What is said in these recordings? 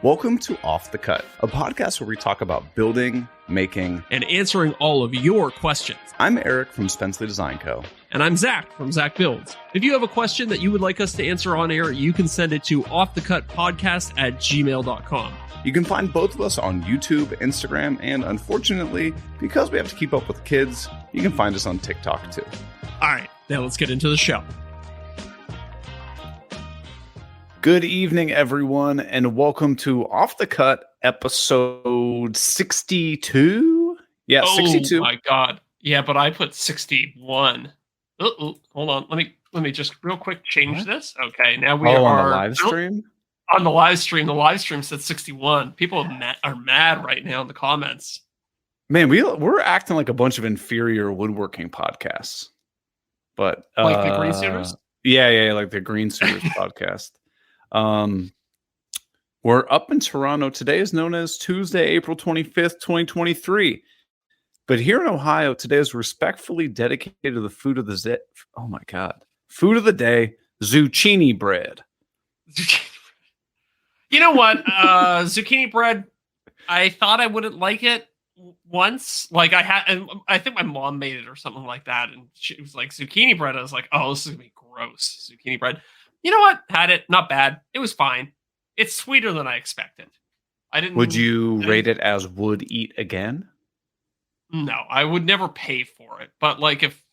Welcome to Off the Cut, a podcast where we talk about building, making, and answering all of your questions. I'm Eric from Spenceley Design Co. And I'm Zach from Zach Builds. If you have a question that you would like us to answer on air, you can send it to offthecutpodcast@gmail.com. You can find both of us on YouTube, Instagram, and unfortunately, because we have to keep up with kids, you can find us on TikTok too. All right, now let's get into the show. Good evening, everyone, and welcome to Off the Cut, episode 62. Yeah, 62. Oh my god. Yeah, but I put 61. Hold on. Let me just real quick change this. Okay, now we are on the live stream. On the live stream, said 61. People are mad right now in the comments. Man, we're acting like a bunch of inferior woodworking podcasts. But like the Green Suiters? Yeah, like the Green Suiters podcast. We're up in Toronto. Today is known as Tuesday, April 25th, 2023. But here in Ohio, today is respectfully dedicated to the food of the food of the day, zucchini bread. You know what? Zucchini bread, I thought I wouldn't like it once. Like I think my mom made it or something like that. And she was like, zucchini bread. I was like, oh, this is going to be gross. Zucchini bread. You know what? Had it. Not bad. It was fine. It's sweeter than I expected. Would you rate it as would eat again? No, I would never pay for it. But like if,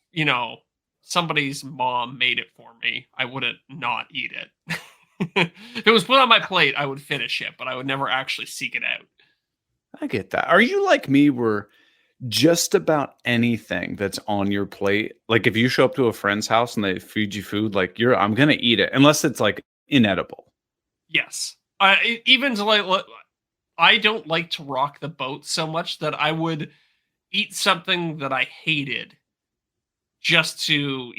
somebody's mom made it for me, I wouldn't not eat it. If it was put on my plate, I would finish it, but I would never actually seek it out. I get that. Are you like me where just about anything that's on your plate, like if you show up to a friend's house and they feed you food, like I'm going to eat it unless it's like inedible? Yes. I don't like to rock the boat so much that I would eat something that I hated just to,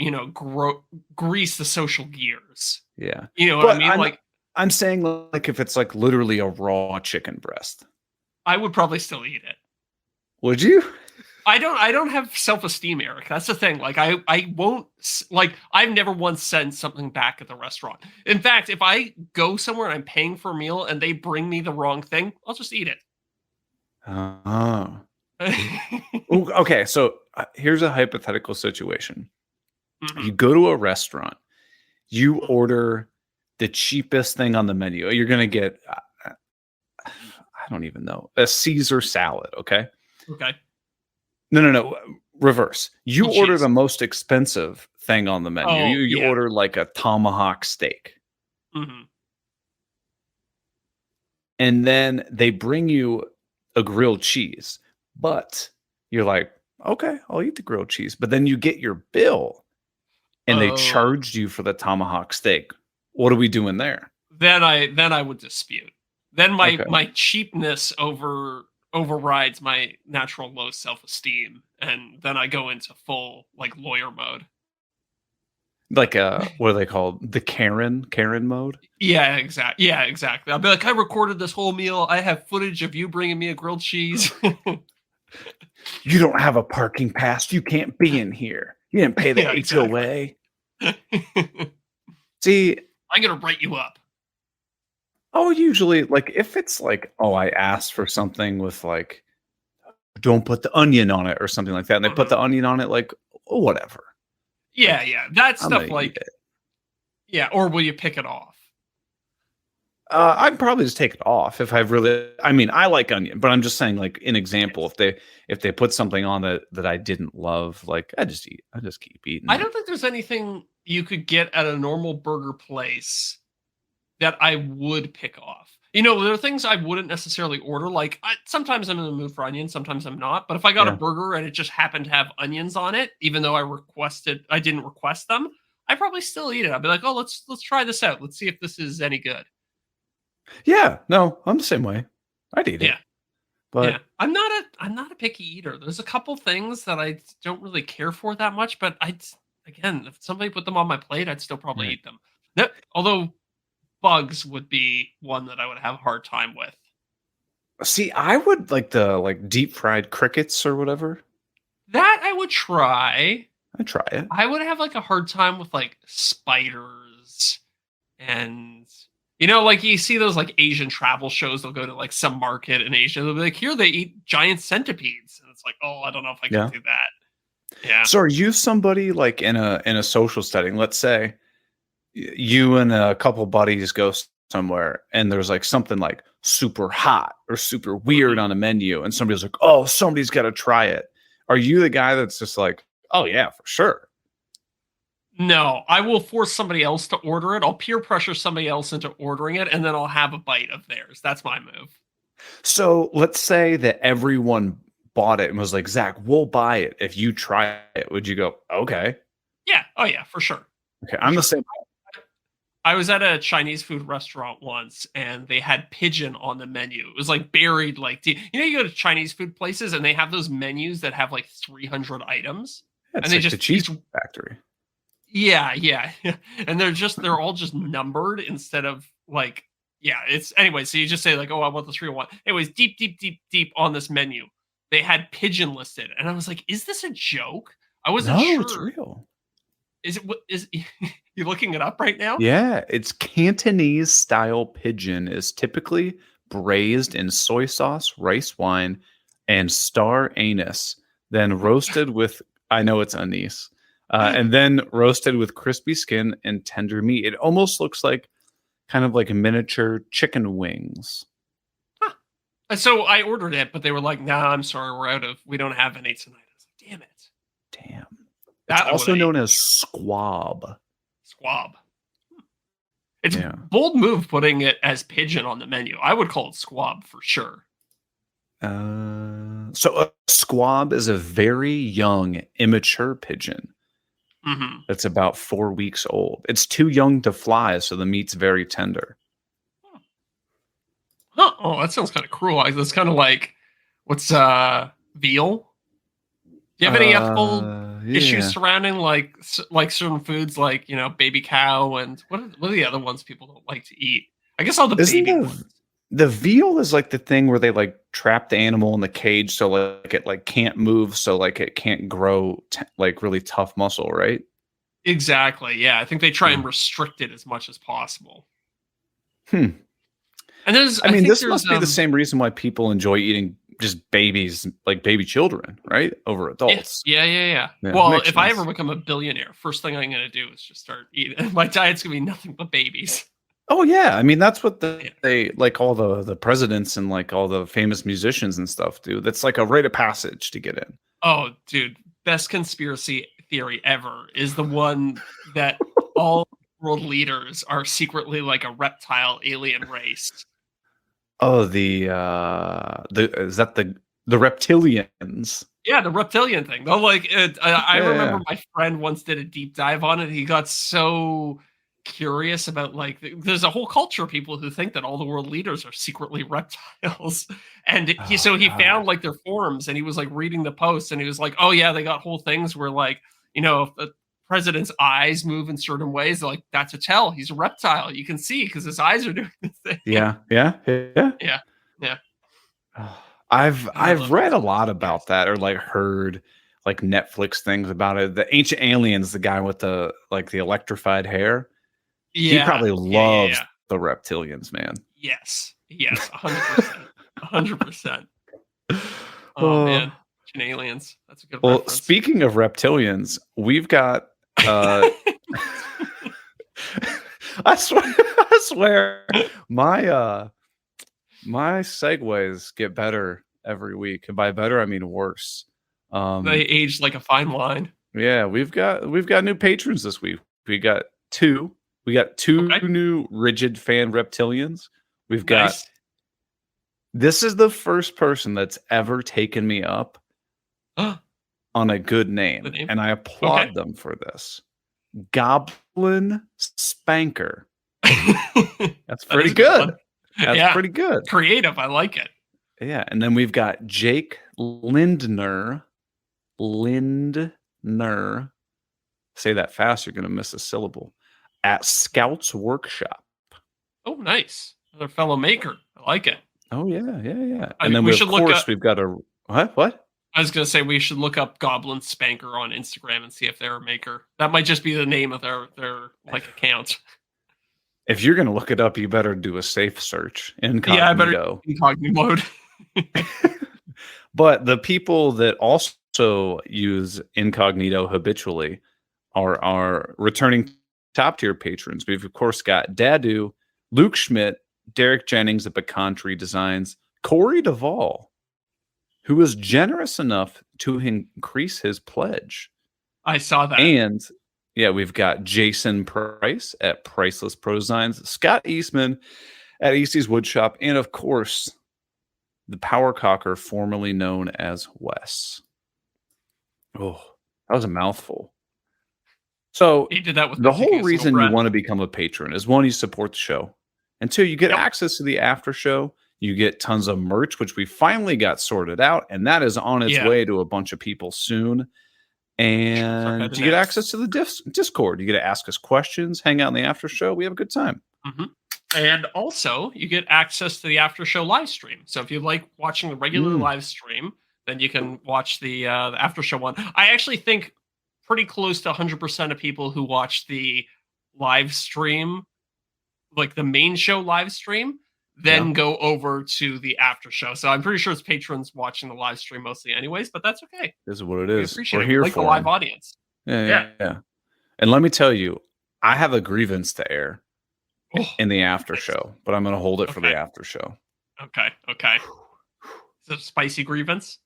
grease the social gears. Yeah. You know what I mean? I'm saying like if it's like literally a raw chicken breast, I would probably still eat it. Would you? I don't have self-esteem, Eric. That's the thing. Like I won't, like I've never once sent something back at the restaurant. In fact, if I go somewhere and I'm paying for a meal and they bring me the wrong thing, I'll just eat it. Oh. Okay, so here's a hypothetical situation. Mm-hmm. You go to a restaurant, you order the cheapest thing on the menu. You're going to get, I don't even know, a Caesar salad, okay? Okay. No. Reverse. You order the most expensive thing on the menu. Oh, you order like a tomahawk steak. Mm-hmm. And then they bring you a grilled cheese. But you're like, okay, I'll eat the grilled cheese. But then you get your bill and they charged you for the steak. What are we doing there? Then I would dispute. Then my cheapness overrides my natural low self-esteem, and then I go into full like lawyer mode. Like what are they called? The Karen mode? Yeah, exactly. I'll be like, I recorded this whole meal. I have footage of you bringing me a grilled cheese. You don't have a parking pass. You can't be in here. You didn't pay the HOA. Exactly. See, I'm gonna write you up. Oh, usually, like, if it's like, I asked for something with, like, don't put the onion on it or something like that, and they put the onion on it, like, whatever. Yeah, like, that stuff, like, yeah, or will you pick it off? I'd probably just take it off if I like onion, but I'm just saying, like, an example, if they put something on that I didn't love, like, I just keep eating. I don't think there's anything you could get at a normal burger place that I would pick off. There are things I wouldn't necessarily order. Like sometimes I'm in the mood for onions, sometimes I'm not. But if I got a burger and it just happened to have onions on it, even though I didn't request them, I probably still eat it. I'd be like, oh, let's try this out. Let's see if this is any good. Yeah, no, I'm the same way. I'd eat it. But yeah, I'm not a picky eater. There's a couple things that I don't really care for that much, but if somebody put them on my plate, I'd still probably eat them. Although bugs would be one that I would have a hard time with. See, I would like the deep fried crickets or whatever. That I would try. I'd try it. I would have like a hard time with like spiders and Like you see those like Asian travel shows. They'll go to like some market in Asia. They'll be like, here they eat giant centipedes, and it's like, oh, I don't know if I could Yeah. do that. Yeah. So are you somebody like in a social setting? Let's say you and a couple buddies go somewhere and there's like something like super hot or super weird Mhm. on a menu and somebody's like, "Oh, somebody's got to try it." Are you the guy that's just like, "Oh yeah, for sure." No, I will force somebody else to order it. I'll peer pressure somebody else into ordering it, and then I'll have a bite of theirs. That's my move. So, let's say that everyone bought it and was like, "Zach, we'll buy it if you try it." Would you go, "Okay." Yeah. Oh yeah, for sure. Okay, For I'm the sure. same. I was at a Chinese food restaurant once, and they had pigeon on the menu. It was like buried, like you go to Chinese food places, and they have those menus that have like 300 items, and It's they like the just cheese each factory. yeah, yeah, and they're all just numbered instead of like yeah. It's anyway. So you just say like, oh, I want the 301. Anyways, deep, deep, deep, deep on this menu, they had pigeon listed, and I was like, is this a joke? I wasn't No, it's sure. real. Is it what is you looking it up right now? Yeah, it's Cantonese style pigeon is typically braised in soy sauce, rice wine, and star anise, then roasted with I know it's anise, and then roasted with crispy skin and tender meat. It almost looks like kind of like miniature chicken wings. Huh. So I ordered it, but they were like, "Nah, I'm sorry, we don't have any tonight." I was like, "Damn it!" Damn. It's That I would also have known eaten as squab. squab. It's a Yeah. bold move putting it as pigeon on the menu. I would call it squab for sure. So a squab is a very young, immature pigeon. Hmm. That's about 4 weeks old. It's too young to fly, so the meat's very tender. Huh. Oh, that sounds kind of cruel. That's kind of like what's veal? Do you have any ethical issues Yeah. surrounding like certain foods like baby cow and what are the other ones people don't like to eat? I guess all the Isn't baby ones. the veal is like the thing where they like trap the animal in the cage so like it like can't move, so like it can't grow like really tough muscle, right? Exactly. Yeah, I think they try Yeah. and restrict it as much as possible. Hmm. And I I mean, think this there's must be the same reason why people enjoy eating just babies, like baby children, right? Over yeah, adults. yeah, yeah, yeah. Yeah, Well, makes if I ever sense. become a billionaire, first thing I'm gonna do is just start eating. My diet's gonna be nothing but babies. Oh yeah, I mean that's what Yeah. they like all the presidents and like all the famous musicians and stuff do. That's like a rite of passage to get in. Oh, dude, best conspiracy theory ever is the one that all world leaders are secretly like a reptile alien race. Oh, the is that the reptilians? Yeah, the reptilian thing. Though, like, I remember Yeah. my friend once did a deep dive on it. He got so curious about like, there's a whole culture of people who think that all the world leaders are secretly reptiles, and Oh so he God. found like their forums, and he was like reading the posts, and he was like, oh yeah, they got whole things where like, if the president's eyes move in certain ways, like that's a tell he's a reptile. You can see because his eyes are doing the thing. Yeah, yeah, yeah. Yeah, yeah. Oh, I've I I've love read a lot about conspiracy. that or like heard like Netflix things about it. The Ancient Aliens, the guy with the like the electrified hair, he Yeah, probably yeah, yeah, loves yeah. the reptilians, man. Yes, yes, 100%, 100%. Oh Oh, man, Ancient Aliens. That's a good well, reference. speaking of reptilians, we've got uh I swear I swear my segues get better every week. And by better I mean worse. They Um aged like a fine wine. yeah, we've got new patrons this week. We got two. We got two Okay, new rigid fan reptilians. We've got nice. this is the first person that's ever taken me up The on a good name, name. and I Okay. applaud them for this. Goblin Spanker. That's That pretty is a good good. one. That's Yeah, pretty good. creative. I like it. Yeah, and then we've got Jake Lindner. Lindner. Say that fast, you're gonna miss a syllable. At Scouts Workshop. Oh, nice. Another fellow maker. I like it. Oh yeah, yeah, yeah. I And mean, then we of should look course up. we've got a what? What? I was gonna say we should look up Goblin Spanker on Instagram and see if they're a maker. That might just be the name of their like account. If you're going to look it up, you better do a safe search, Yeah, I better incognito. incognito mode. But the people that also use incognito habitually are our returning top tier patrons. We've of course got Dadu, Luke Schmidt, Derek Jennings at Pecan Tree Designs, Corey Duvall, who was generous enough to increase his pledge. I saw that. And yeah, we've got Jason Price at Priceless Pro Designs, Scott Eastman at Eastie's Woodshop, and of course, the Power Cocker, formerly known as Wes. Oh, that was a mouthful. So He did that with the whole reason you want to become a patron is one, you support the show, and two, you get access to the after show. You get tons of merch, which we finally got sorted out, and that is on its way to a bunch of people soon. And you get access to the Discord. You get to ask us questions, hang out in the after show. We have a good time. Mm-hmm. And also, you get access to the after show live stream. So if you like watching the regular live stream, then you can watch the after show one. I actually think pretty close to 100% of people who watch the live stream, like the main show live stream, then go over to the after show. So I'm pretty sure it's patrons watching the live stream mostly anyways, but that's okay. This is what it is. We're here for the live audience. Yeah. And let me tell you, I have a grievance to air in the after show, but I'm going to hold it for the after show. Okay. Is it a spicy grievance?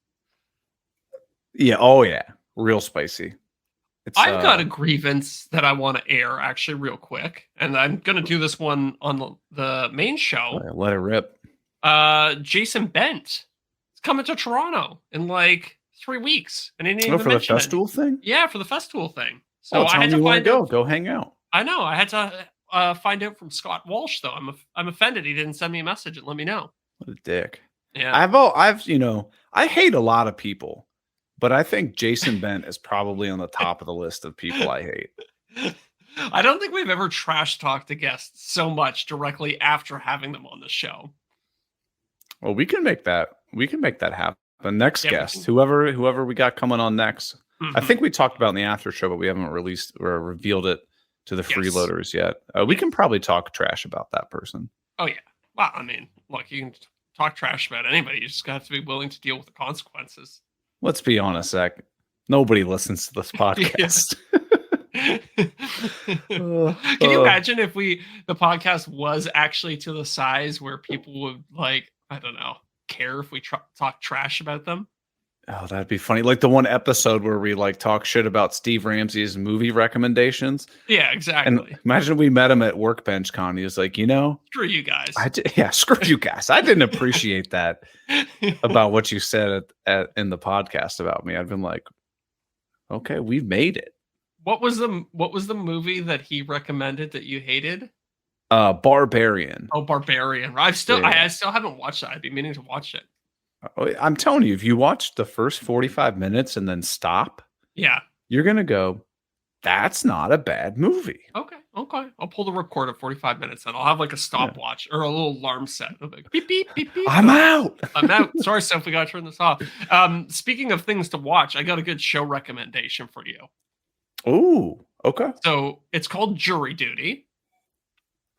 Yeah. Oh, yeah. Real spicy. I've got a grievance that I want to air actually real quick, and I'm going to do this one on the main show. Let it rip. Jason Bent is coming to Toronto in like 3 weeks, and he didn't even for the festival thing. Yeah, for the festival thing. So I had to find out. Go hang out. I know. I had to find out from Scott Walsh though. I'm offended he didn't send me a message and let me know. What a dick. Yeah. I've I hate a lot of people. But I think Jason Bent is probably on the top of the list of people I hate. I don't think we've ever trash talked a guest so much directly after having them on the show. Well, we can make that happen. Next guest, whoever we got coming on next. Mm-hmm. I think we talked about in the after show, but we haven't released or revealed it to the freeloaders yet. We can probably talk trash about that person. Oh yeah. Well, I mean, look, you can talk trash about anybody. You just have to be willing to deal with the consequences. Let's be honest, Zach. Nobody listens to this podcast. Can you imagine if the podcast was actually to the size where people would care if we talk trash about them? Oh, that'd be funny. Like the one episode where we talk shit about Steve Ramsey's movie recommendations. Yeah, exactly. And imagine we met him at Workbench Con. He was like, screw you guys. Screw you guys. I didn't appreciate that about what you said in the podcast about me. I've been like, okay, we've made it. What was the movie that he recommended that you hated? Barbarian. Oh, Barbarian. I still haven't watched that. I'd be meaning to watch it. I'm telling you, if you watch the first 45 minutes and then stop, you're going to go, that's not a bad movie. Okay. I'll pull the record at 45 minutes and I'll have like a stopwatch or a little alarm set. Like, beep, beep, beep, beep. I'm out. Sorry, Steph, we got to turn this off. Speaking of things to watch, I got a good show recommendation for you. Ooh, okay. So it's called Jury Duty.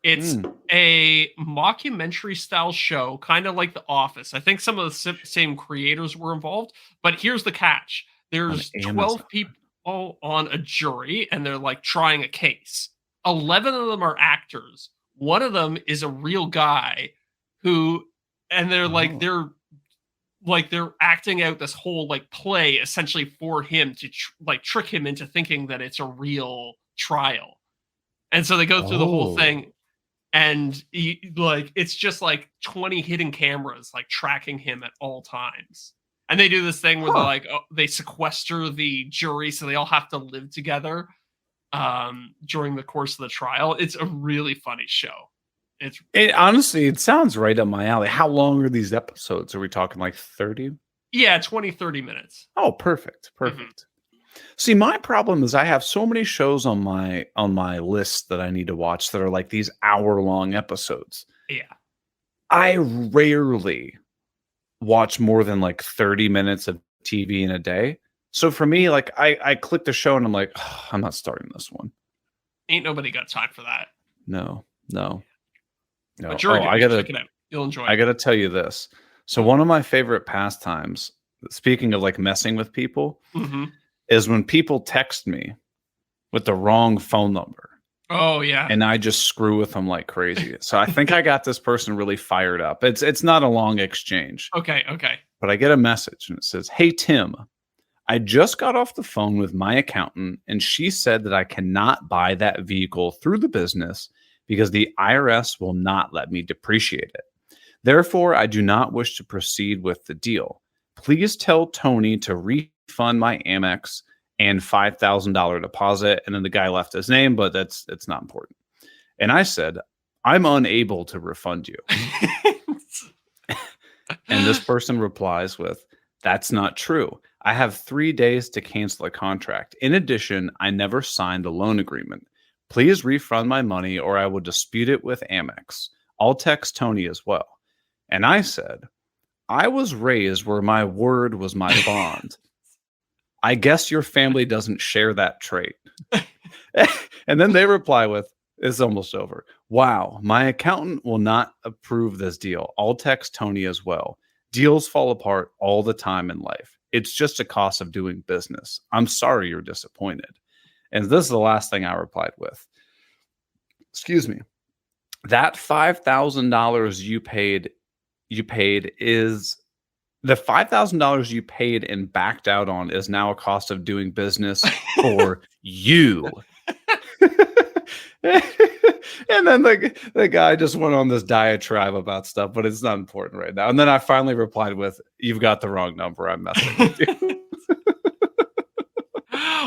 It's a mockumentary style show, kind of like The Office. I think some of the same creators were involved, but here's the catch. There's 12 people on a jury and they're like trying a case. 11 of them are actors. One of them is a real guy they're acting out this whole play essentially for him to trick him into thinking that it's a real trial. And so they go through the whole thing. And it's just 20 hidden cameras tracking him at all times. And they do this thing where they sequester the jury so they all have to live together during the course of the trial. It's a really funny show. Honestly, it sounds right up my alley. How long are these episodes? Are we talking 30? Yeah, 20, 30 minutes. Oh, perfect. Mm-hmm. See, my problem is I have so many shows on my list that I need to watch that are these hour-long episodes. Yeah. I rarely watch more than 30 minutes of TV in a day. So for me, I click the show and I'm like, oh, I'm not starting this one. Ain't nobody got time for that. No. No. No. But you're Oh, addicted. Check it out. You'll enjoy I it. gotta tell you this. So one of my favorite pastimes, speaking of like messing with people, is when people text me with the wrong phone number. Oh yeah. And I just screw with them like crazy. So I think I got this person really fired up. It's not a long exchange. Okay. But I get a message and it says, "Hey Tim, I just got off the phone with my accountant and she said that I cannot buy that vehicle through the business because the IRS will not let me depreciate it. Therefore, I do not wish to proceed with the deal. Please tell Tony to refund my Amex and $5,000 deposit." And then the guy left his name, but it's not important. And I said, "I'm unable to refund you." And this person replies with, "That's not true. I have 3 days to cancel a contract. In addition, I never signed a loan agreement. Please refund my money or I will dispute it with Amex. I'll text Tony as well." And I said, "I was raised where my word was my bond. I guess your family doesn't share that trait." And then they reply with, "It's almost over. Wow, my accountant will not approve this deal. I'll text Tony as well. Deals fall apart all the time in life. It's just a cost of doing business. I'm sorry you're disappointed." And this is the last thing I replied with. Excuse me. That $5,000 you paid is the $5,000 you paid and backed out on is now a cost of doing business for you. And then the guy just went on this diatribe about stuff, but it's not important right now. And then I finally replied with, "You've got the wrong number. I'm messing with you."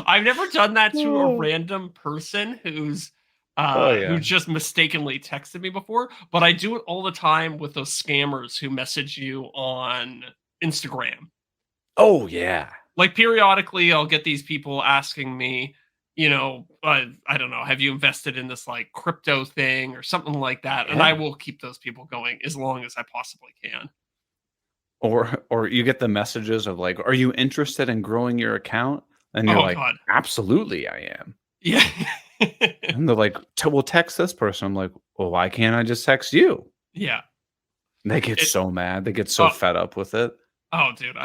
I've never done that to a random person who's who just mistakenly texted me before, but I do it all the time with those scammers who message you on Instagram. Oh yeah. Like periodically I'll get these people asking me, I don't know, have you invested in this like crypto thing or something like that? And I will keep those people going as long as I possibly can. Or you get the messages of like, "Are you interested in growing your account?" And you're Oh like, God. "Absolutely I am." Yeah. And they're like, "We'll text this person." I'm like, "Well, why can't I just text you?" Yeah. And they get so mad. They get so fed up with it. Oh dude,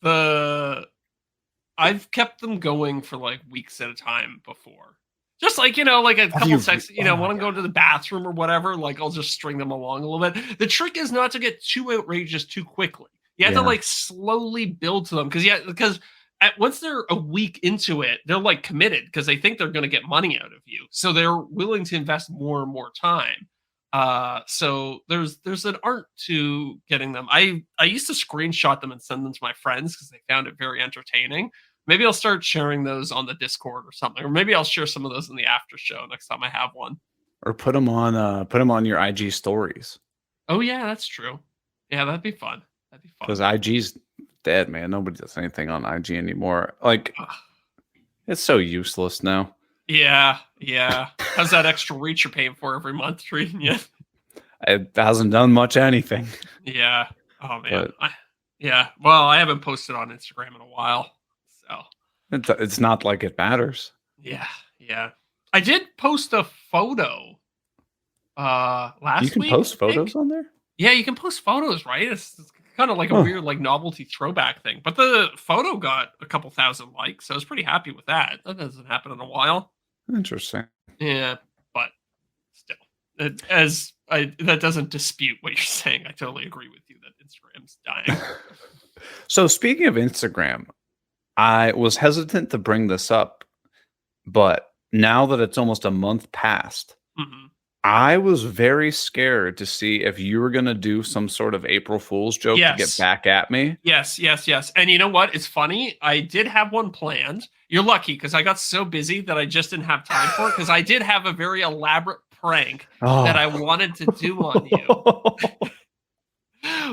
The I've kept them going for like weeks at a time before. Just like, like a couple texts, when I'm going to the bathroom or whatever, like I'll just string them along a little bit. The trick is not to get too outrageous too quickly. You have to like slowly build to them because once they're a week into it, they're like committed because they think they're going to get money out of you. So they're willing to invest more and more time. So there's an art to getting them. I used to screenshot them and send them to my friends because they found it very entertaining. Maybe I'll start sharing those on the Discord or something, or maybe I'll share some of those in the after show next time I have one. Or put them on your IG stories. Oh yeah, that's true. Yeah, that'd be fun. Because IG's dead, man. Nobody does anything on IG anymore. Like, it's so useless now. Yeah. How's that extra reach you're paying for every month treating you? It hasn't done much anything. Yeah. Oh man. Well, I haven't posted on Instagram in a while, so it's not like it matters. Yeah. I did post a photo last week. You can post photos on there? Yeah, you can post photos, right? It's kind of like a weird like novelty throwback thing. But the photo got a couple thousand likes, so I was pretty happy with that. That hasn't happened in a while. Interesting. Yeah, but still, that doesn't dispute what you're saying. I totally agree with you that Instagram's dying. So speaking of Instagram, I was hesitant to bring this up, but now that it's almost a month past, I was very scared to see if you were going to do some sort of April Fool's joke to get back at me. Yes. And you know what? It's funny. I did have one planned. You're lucky because I got so busy that I just didn't have time for it because I did have a very elaborate prank that I wanted to do on you.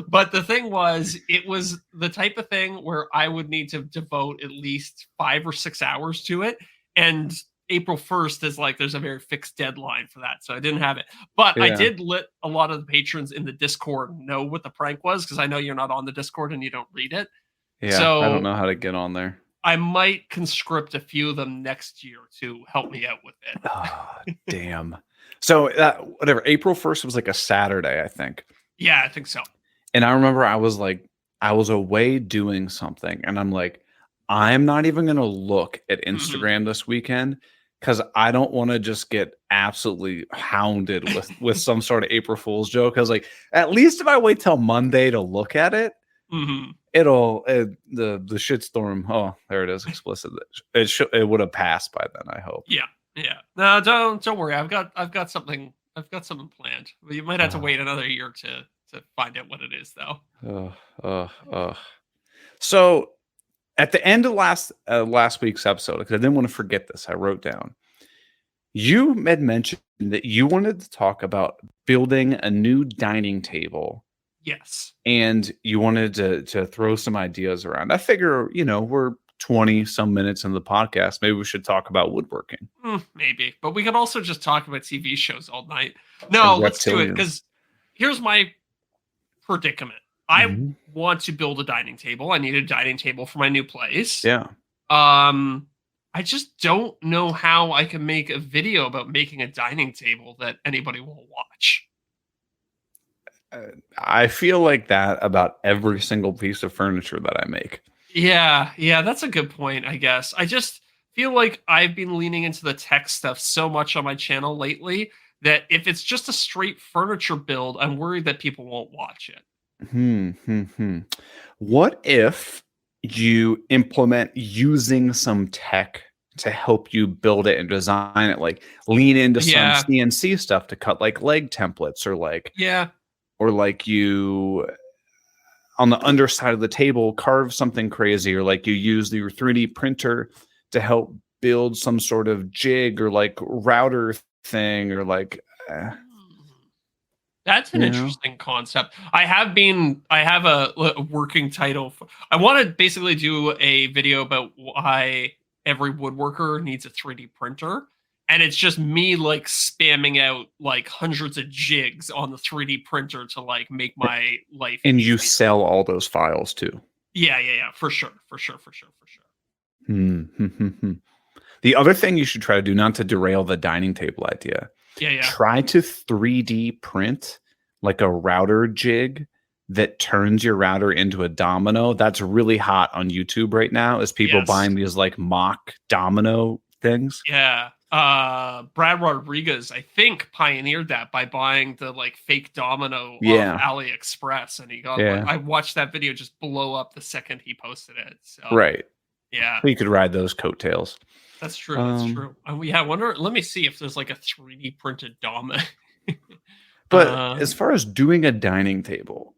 But the thing was, it was the type of thing where I would need to devote at least 5 or 6 hours to it. And April 1st is like, there's a very fixed deadline for that. So I didn't have it. But I did let a lot of the patrons in the Discord know what the prank was because I know you're not on the Discord and you don't read it. Yeah, so I don't know how to get on there. I might conscript a few of them next year to help me out with it. Oh, damn. So whatever, April 1st was like a Saturday, I think. Yeah, I think so. And I remember I was away doing something, and I'm like, I'm not even gonna look at Mhm. Instagram this weekend because I don't want to just get absolutely hounded with some sort of April Fool's joke. Because like, at least if I wait till Monday to look at it, Mhm. the shitstorm. Oh, there it is, explicit. It would have passed by then, I hope. Yeah. Yeah. No, don't worry. I've got something planned. Well, you might have to Uh, wait another year to find out what it is, though. uh, uh, uh. So at the end of last week's episode, because I didn't want to forget this, I wrote down. You had mentioned that you wanted to talk about building a new dining table, Yes. and you wanted to throw some ideas around. I figure, we're 20 some minutes in the podcast. Maybe we should talk about woodworking Maybe, but we could also just talk about TV shows all night. and No, let's do it reptilians. because here's my predicament. I Mhm. want to build a dining table. I need a dining table for my new place. Yeah. Um, I just don't know how I can make a video about making a dining table that anybody will watch. I feel like that about every single piece of furniture that I make. Yeah, that's a good point, I guess. I just feel like I've been leaning into the tech stuff so much on my channel lately that if it's just a straight furniture build, I'm worried that people won't watch it. Hmm. What if you implement using some tech to help you build it and design it? Like lean into some Yeah, CNC stuff to cut like leg templates, yeah. or like you on the underside of the table carve something crazy, or like you use your 3D printer to help build some sort of jig or like router thing, or like uh, Hmm. That's an you know. interesting concept. I have a working title. I want to basically do a video about why every woodworker needs a 3D printer. And it's just me like spamming out like hundreds of jigs on the 3D printer to like make my life And you easier. sell all those files too. Yeah, for sure, for sure. Hmm. The other thing you should try to do, not to derail the dining table idea, Yeah. try to 3D print like a router jig that turns your router into a domino. That's really hot on YouTube right now, is people Yes. buying these like mock domino things. Yeah. Brad Rodriguez, I think, pioneered that by buying the like fake domino off Yeah. AliExpress, and he got like Yeah. I watched that video just blow up the second he posted it. So Right. yeah, So you could ride those coattails. that's true. That's Um, true. Yeah, I wonder. Let me see if there's like a 3D printed domino. but uh, as far as doing a dining table,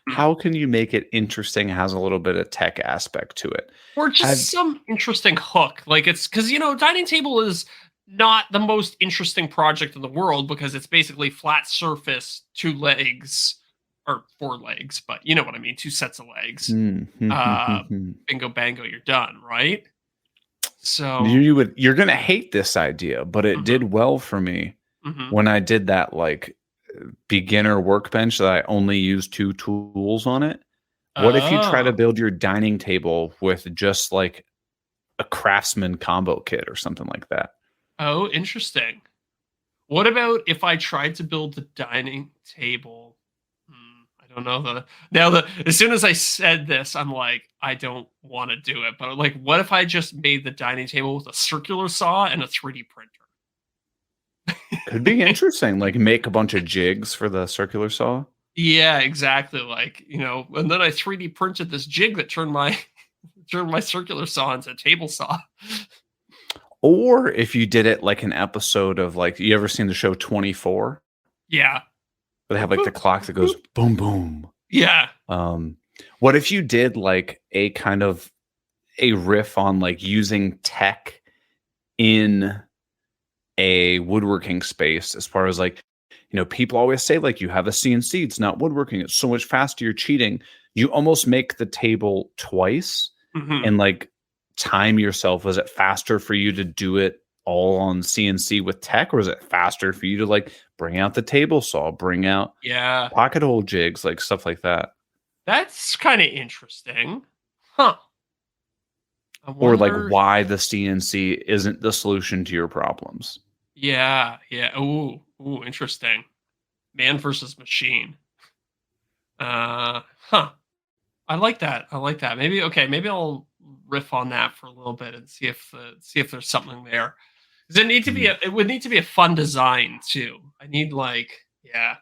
hmm. how can you make it interesting? Has a little bit of tech aspect to it. Or Have just some interesting hook. Like it's because dining table is not the most interesting project in the world because it's basically flat surface, two legs or four legs, but you know what I mean, two sets of legs. Hmm. Uh, bingo bango, you're done, right? So, You're gonna hate this idea, but it mhm, did well for me mhm. when I did that like beginner workbench that I only used two tools on it. What if you try to Oh, build your dining table with just like a craftsman combo kit or something like that? oh, interesting. What about if I tried to build the dining table? I don't know as soon as I said this, I'm like, I don't want to do it. But like, what if I just made the dining table with a circular saw and a 3D printer? Could be interesting. Like make a bunch of jigs for the circular saw. Yeah, exactly. Like, and then I 3D printed this jig that turned my turned my circular saw into a table saw. Or if you did it like an episode of like, you ever seen the show 24? Yeah. Where they have Boop, like the boop, clock boop, that boop. goes boom boom. Yeah. Um, what if you did like a kind of a riff on like using tech in a woodworking space, as far as like, people always say like, you have a CNC, it's not woodworking, it's so much faster, you're cheating. You almost make the table twice Hmm. and like time yourself. Was it faster for you to do it all on CNC with tech, or is it faster for you to like bring out the table saw, bring out Yeah. pocket hole jigs, like stuff like that? That's kind of interesting. Huh. I Or like wonder. why the CNC isn't the solution to your problems? Yeah. Ooh. Ooh, interesting. Man versus machine. Huh. I like that. I like that. Maybe okay. Maybe I'll riff on that for a little bit and see if there's something there. Does it need to be? Mm. It would need to be a fun design too. I need like yeah.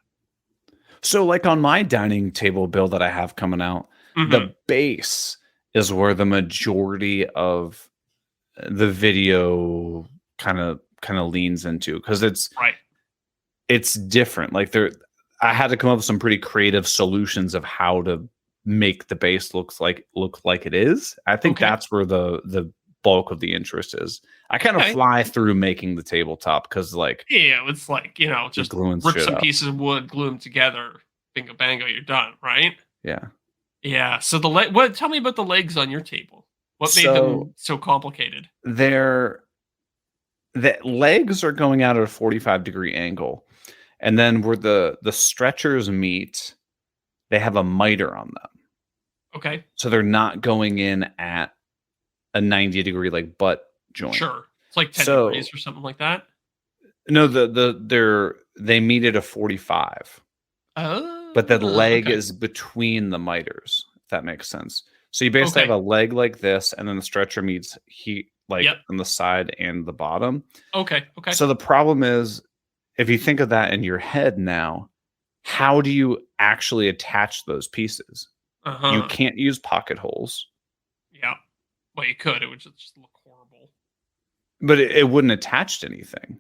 So, like on my dining table build that I have coming out, Mm-hmm. the base is where the majority of the video kind of leans into because Right. it's different. Like I had to come up with some pretty creative solutions of how to make the base look like it is. I think Okay. that's where the bulk of the interest is. I kind of Okay. fly through making the tabletop because like Yeah, it's like you're just gluing rip shit some up. pieces of wood, glue them together, bingo bango, you're done, right? Yeah. Yeah. So the leg. What? Tell me about the legs on your table. What made So them so complicated? they're the legs are going out at a 45-degree angle. And then where the stretchers meet, they have a miter on them. Okay. So they're not going in at a 90-degree like butt joint. Sure. It's like 10 So degrees or something like that. no, they meet at a 45, but the Oh, leg okay. is between the miters, if that makes sense. So you basically have Okay. a leg like this, and then the stretcher meets heat like Yep. on the side and the bottom. Okay. Okay. So the problem is, if you think of that in your head now, how do you actually attach those pieces? You Uh-huh. can't use pocket holes, Yeah. Well, you could. It would just look horrible. but it wouldn't attach to anything.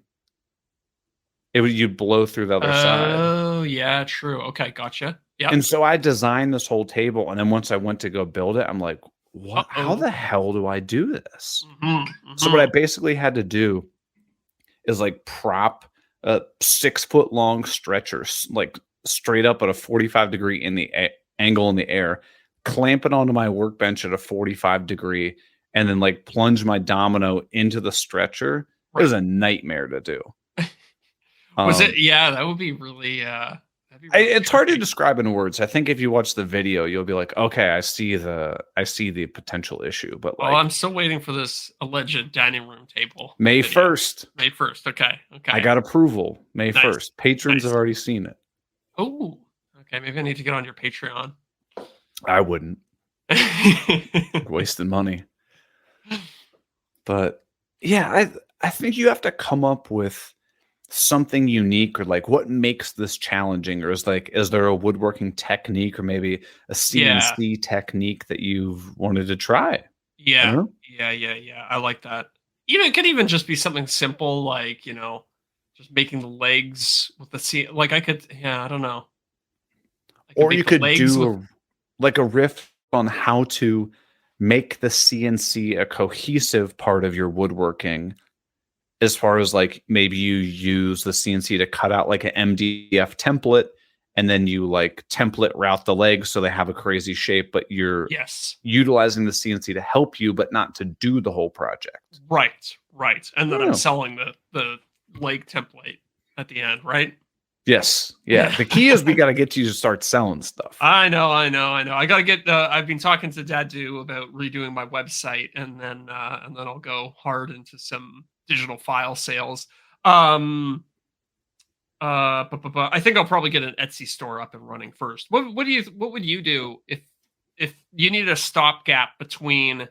It would you'd blow through the other side. Oh, yeah, true. Okay, gotcha. Yep. And so I designed this whole table, and then once I went to go build it, I'm like, "What? How Uh-oh. the hell do I do this?" Mhm. So what I Mhm. basically had to do is like prop a 6 foot long stretcher like straight up at a 45-degree in the angle in the air, clamp it onto my workbench at a 45-degree, and then like plunge my domino into the stretcher. It was Right. a nightmare to do. Was it Um, yeah, that would be really that'd be really it's hard to tricky. describe in words. I think if you watch the video, you'll be like, okay, I see the potential issue. But Well, like I'm still waiting for this alleged dining room table May video. 1st, May 1st. Okay. I Okay. got approval. May Nice. 1st. Patrons have Nice. already seen it. Oh. Okay, maybe I need to get on your Patreon. I wouldn't. Wasting money. But yeah, I think you have to come up with something unique or like what makes this challenging, or is there a woodworking technique or maybe a Yeah. CNC technique that you've wanted to try? I don't Yeah. know. Yeah. I like that. Even it could even just be something simple like, just making the legs with the C like I could yeah, I don't know. I could Or you make the could legs do with a riff on how to make the CNC a cohesive part of your woodworking, as far as like maybe you use the CNC to cut out like an MDF template, and then you like template route the legs so they have a crazy shape, but you're yes. utilizing the CNC to help you, but not to do the whole project. Right. Right. And then I'm Oh. selling the leg template at the end, right? Yes. Yeah. Yeah. The key is we got to get you to start selling stuff. I know. I gotta get. I've been talking to Dad too about redoing my website, and then I'll go hard into some digital file sales. I think I'll probably get an Etsy store up and running first. What would you do if you needed a stopgap between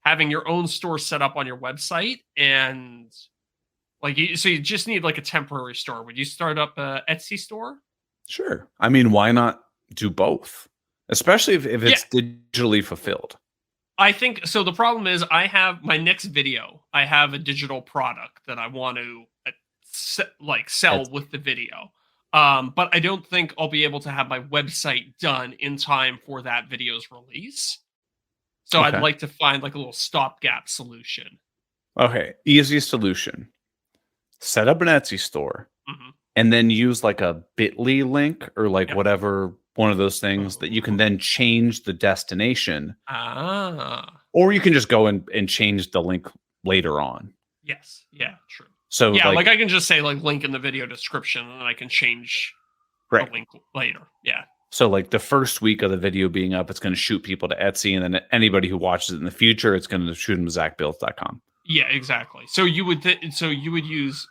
having your own store set up on your website and so you just need like a temporary store? Would you start up a Etsy store? Sure. I mean, why not do both? Especially if Yeah, it's digitally fulfilled. I think so. The problem is, I have my next video. I have a digital product that I want to sell That's with the video. But I don't think I'll be able to have my website done in time for that video's release. So I'd okay. like to find like a little stopgap solution. Okay. Easy solution. Set up an Etsy store Hmm. and then use like a bit.ly link or like Yep. whatever one of those things that you can Oh. then change the destination, Ah. or you can just go and change the link later on. Yes. Yeah. True. So Yeah. Like like I can just say like link in the video description, and then I can change the right. link later. Yeah. So like the first week of the video being up, it's going to shoot people to Etsy, and then anybody who watches it in the future, it's going to shoot them to zachbuilds.com. Yeah, exactly. So you would use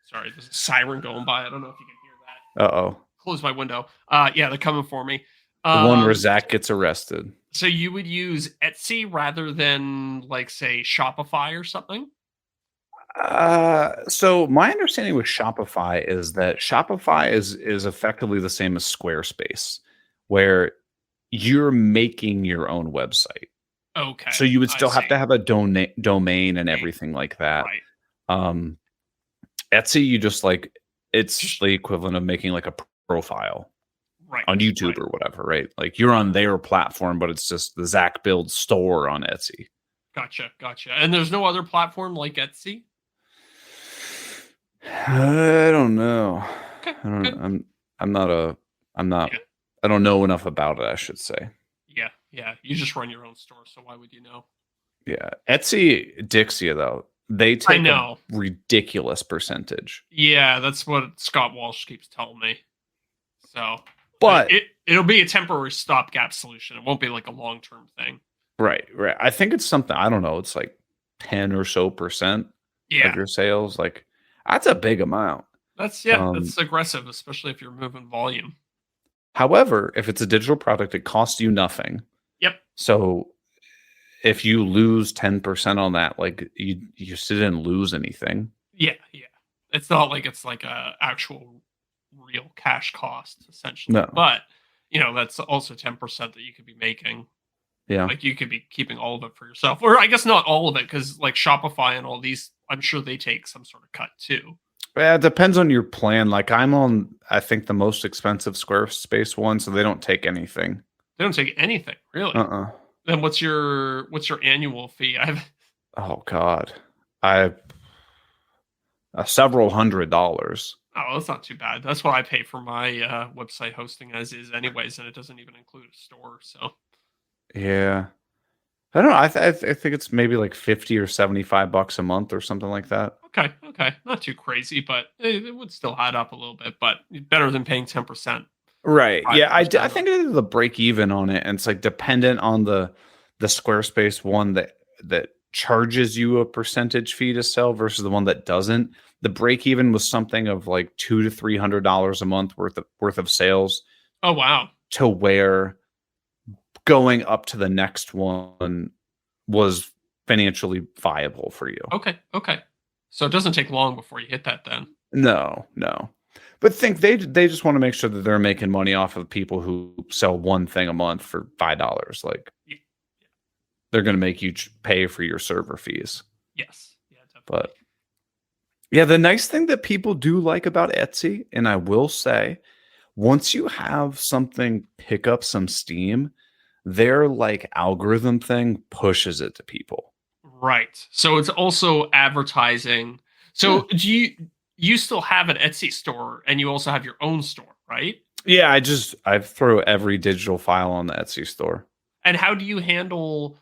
Sorry, there's a siren going by. I don't know if you can hear that. Uh-oh. Close my window. Yeah, they're coming for me. The one where Zach gets arrested. So you would use Etsy rather than, like, say, Shopify or something? So my understanding with Shopify is that Shopify is effectively the same as Squarespace, where you're making your own website. Okay, So you would I still have see. to have a domain and everything like that. Right, Um, Etsy, you just like it's just the equivalent of making like a profile right, on YouTube right. or whatever, right? Like you're on their platform, but it's just the Zach Build store on Etsy. Gotcha, gotcha. And there's no other platform like Etsy? I don't know. Okay, I don't. good. I'm not a. I'm not. Yeah, I don't know enough about it. I should say. yeah, yeah. You just run your own store, so why would you know? Yeah, Etsy Dixia though they I take a know. ridiculous percentage, Yeah, that's what Scott Walsh keeps telling me. So but it'll be a temporary stopgap solution. It won't be like a long term thing. right. I think it's something. I don't know. It's like 10% or so of Yeah, your sales. Like that's a big amount. Um, that's aggressive, especially if you're moving volume. However, if it's a digital product, it costs you nothing. Yep. So if you lose 10% on that, like you still didn't lose anything. Yeah, yeah. It's not like it's like a actual real cash cost essentially, No. but that's also 10% that you could be making. Yeah. Like you could be keeping all of it for yourself, or I guess not all of it, because like Shopify and all these, I'm sure they take some sort of cut too. Yeah, it depends on your plan. Like I'm on, I think the most expensive Squarespace one, so they don't take anything. They don't take anything really. Uh-uh. Then what's your annual fee? I've Oh God. I several $100s. Oh, that's not too bad. That's what I pay for my website hosting as is, anyways, and it doesn't even include a store. So Yeah. I don't know. I think it's maybe like 50 or $75 a month or something like that. okay, okay, not too crazy, but it would still add up a little bit. But better than paying 10%, Right. Yeah, I 5%. think it is the break even on it, and it's like dependent on the Squarespace one that charges you a percentage fee to sell versus the one that doesn't. The break even was something of like $200 to $300 a month worth of sales, Oh wow. to where going up to the next one was financially viable for you. Okay, okay. So it doesn't take long before you hit that then. No. But think they just want to make sure that they're making money off of people who sell one thing a month for $5. Like Y- they're going to make you pay for your server fees. Yes. Yeah, definitely. But yeah, the nice thing that people do like about Etsy, and I will say, once you have something pick up some steam, their like algorithm thing pushes it to people. Right. So it's also advertising. Yeah. So do you still have an Etsy store and you also have your own store, right? Yeah, I throw every digital file on the Etsy store. And how do you handle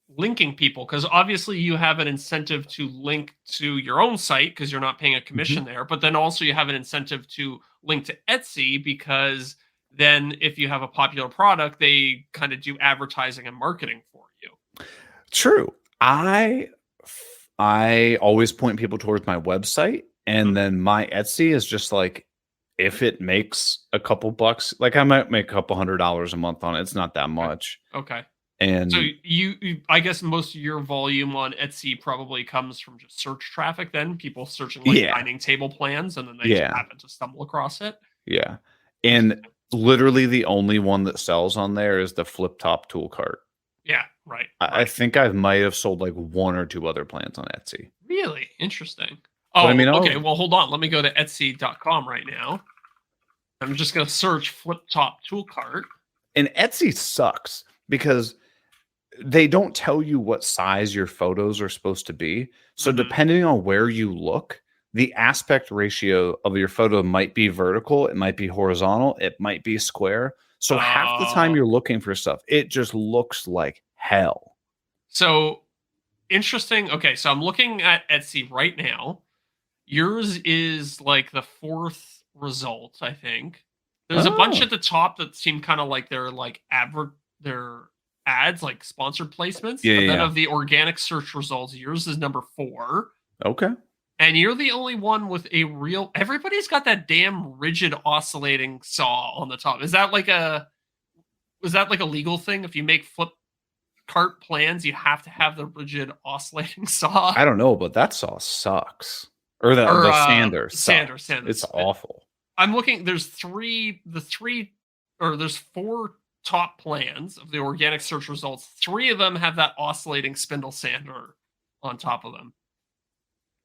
linking people? Because obviously you have an incentive to link to your own site because you're not paying a commission Mhm. there, but then also you have an incentive to link to Etsy because then if you have a popular product, they kind of do advertising and marketing for you. True. I always point people towards my website, and then my Etsy is just like if it makes a couple bucks, like I might make a couple $100 a month on it. It's not that Okay. much. Okay. So And I guess most of your volume on Etsy probably comes from just search traffic. Then people searching like yeah, dining table plans, and then they just yeah, happen to stumble across it. yeah. And literally the only one that sells on there is the flip top tool cart. Yeah, right, I right. think I might have sold like one or two other plants on Etsy. Really interesting. But I Oh, mean, okay. Well, hold on. Let me go to Etsy.com right now. I'm just gonna search flip top tool cart. and Etsy sucks because they don't tell you what size your photos are supposed to be. So Mhm. depending on where you look, the aspect ratio of your photo might be vertical, it might be horizontal, it might be square. So half the time Oh, you're looking for stuff, it just looks like hell. so interesting. Okay, so I'm looking at Etsy right now. Yours is like the fourth result, I think. There's a bunch Oh, at the top that seem kind of like they're ads, like sponsored placements. yeah, And yeah, then yeah. of the organic search results, yours is number 4. Okay. And you're the only one with a real. Everybody's got that damn rigid oscillating saw on the top. Is that like a? Was that like a legal thing? If you make flip cart plans, you have to have the rigid oscillating saw. I don't know, but that saw sucks. Or Or the sander sander, sucks. sander. It's awful. I'm looking. There's four top plans of the organic search results. 3 of them have that oscillating spindle sander on top of them.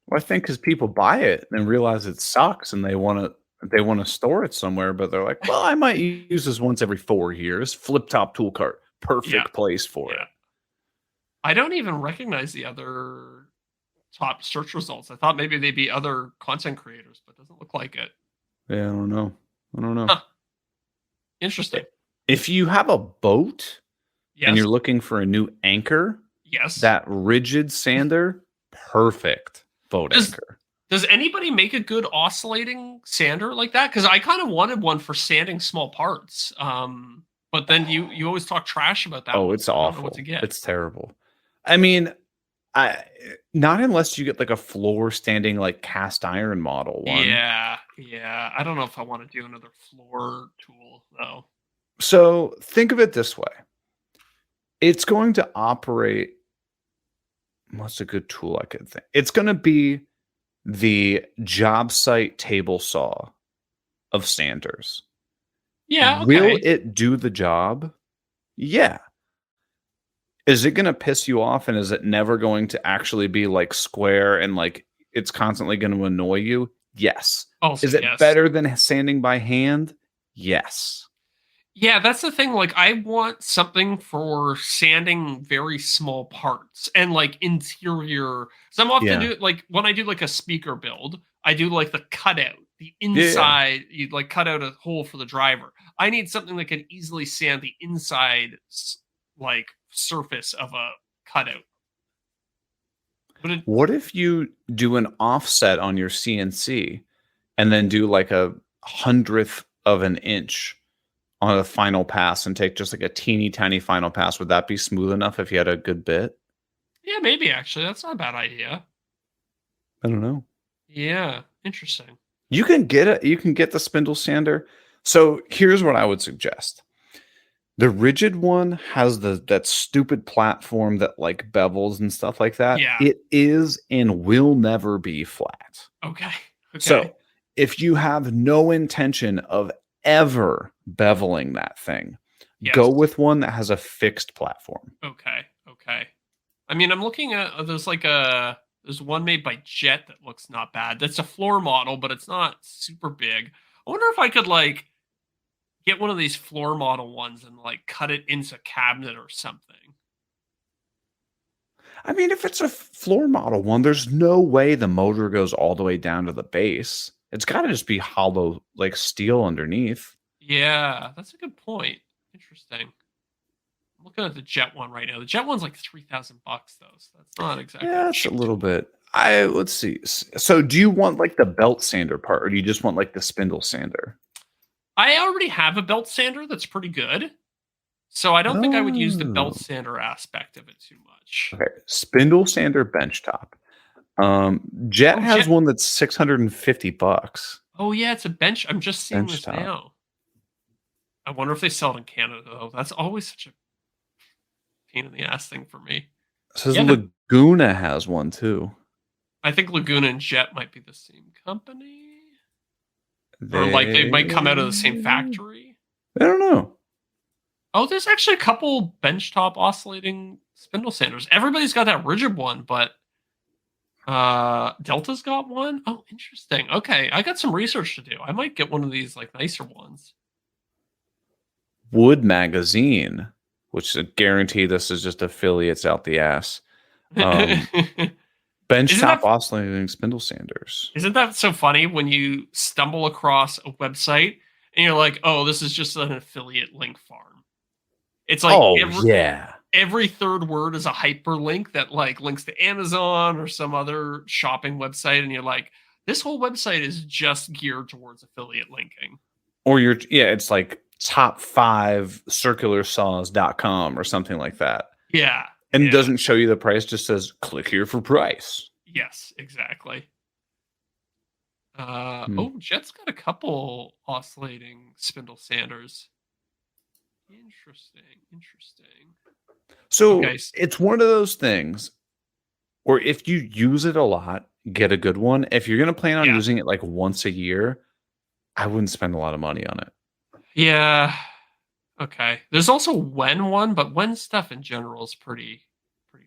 Well, I think because people buy it and realize it sucks and they want to store it somewhere, but they're like, well, I might use this once every 4 years. Flip top tool cart, perfect Yeah. place for it. I don't even recognize the other top search results. I thought maybe they'd be other content creators, but it doesn't look like it. Yeah, I don't know. Huh. Interesting. If you have a boat Yes. and you're looking for a new anchor, Yes. that rigid sander, perfect boat anchor. Does anybody make a good oscillating sander like that? Because I kind of wanted one for sanding small parts. But then you always talk trash about that. Oh, one, it's so I don't know awful. what to get. It's terrible. I mean, not unless you get like a floor standing like cast iron model one. Yeah. I don't know if I want to do another floor tool though. So think of it this way. It's going to operate. What's a good tool I could think? It's going to be the job site table saw of sanders. Yeah. Okay. Will it do the job? Yeah. Is it going to piss you off, and is it never going to actually be like square and like it's constantly going to annoy you? Yes. Also, Is it yes. better than sanding by hand? Yes. Yeah, that's the thing. Like, I want something for sanding very small parts and like interior. So I'm often do like when I do like a speaker build, I do like the cutout, the inside. You'd like cut out a hole for the driver. I need something that can easily sand the inside, like surface of a cutout. What if you do an offset on your CNC and then do like a 100th of an inch on a final pass and take just like a teeny tiny final pass? Would that be smooth enough if you had a good bit? Yeah, maybe actually. That's not a bad idea. I don't know. Yeah, interesting. You can get the spindle sander. So here's what I would suggest. The rigid one has that stupid platform that like bevels and stuff like that. Yeah. It is and will never be flat. Okay. So if you have no intention of ever beveling that thing, go with one that has a fixed platform. Okay. I mean, I'm looking at there's one made by Jet that looks not bad. That's a floor model, but it's not super big. I wonder if I could like get one of these floor model ones and like cut it into a cabinet or something. I mean, if it's a floor model one, there's no way the motor goes all the way down to the base. It's got to just be hollow, like steel underneath. Yeah, that's a good point. Interesting. I'm looking at the Jet one right now. The Jet one's like $3,000 though, so that's not exactly. Yeah, it's a little bit. Let's see. So, do you want like the belt sander part, or do you just want like the spindle sander? I already have a belt sander that's pretty good, so I don't think I would use the belt sander aspect of it too much. Okay, spindle sander benchtop. Jet has one that's $650. Oh yeah, it's a bench. I'm just seeing this now. I wonder if they sell it in Canada though. That's always such a pain in the ass thing for me. It says Laguna has one too. I think Laguna and Jet might be the same company. Or like they might come out of the same factory. I don't know. Oh, there's actually a couple benchtop oscillating spindle sanders. Everybody's got that rigid one, but Delta's got one. Oh, interesting. Okay, I got some research to do. I might get one of these like nicer ones. Wood Magazine, which I guarantee this is just affiliates out the ass. Benchtop oscillating spindle sanders. Isn't that so funny when you stumble across a website and you're like, oh, this is just an affiliate link farm? It's like, every third word is a hyperlink that like links to Amazon or some other shopping website. And you're like, this whole website is just geared towards affiliate linking. Or it's like top5circularsaws.com or something like that. Yeah. And it doesn't show you the price, just says click here for price. Yes, exactly. Hmm. Oh, Jet's got a couple oscillating spindle sanders. Interesting. So Okay. it's one of those things where if you use it a lot, get a good one. If you're gonna plan on Yeah. using it like once a year, I wouldn't spend a lot of money on it. Yeah. Okay. There's also Wen one, but Wen stuff in general is pretty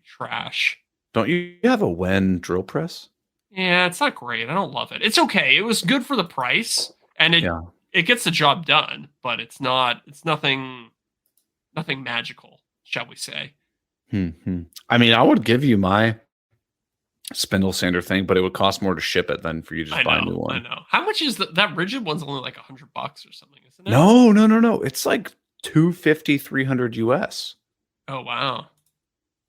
trash. Don't you have a Wen drill press? Yeah, it's not great. I don't love it. It's okay. It was good for the price, and Yeah. it gets the job done, but it's nothing magical, shall we say. Hmm. I mean, I would give you my spindle sander thing, but it would cost more to ship it than for you to just buy a new I one. know. How much is that rigid one's only like $100 or something, isn't it? No. It's like 250, 300 US. Oh wow.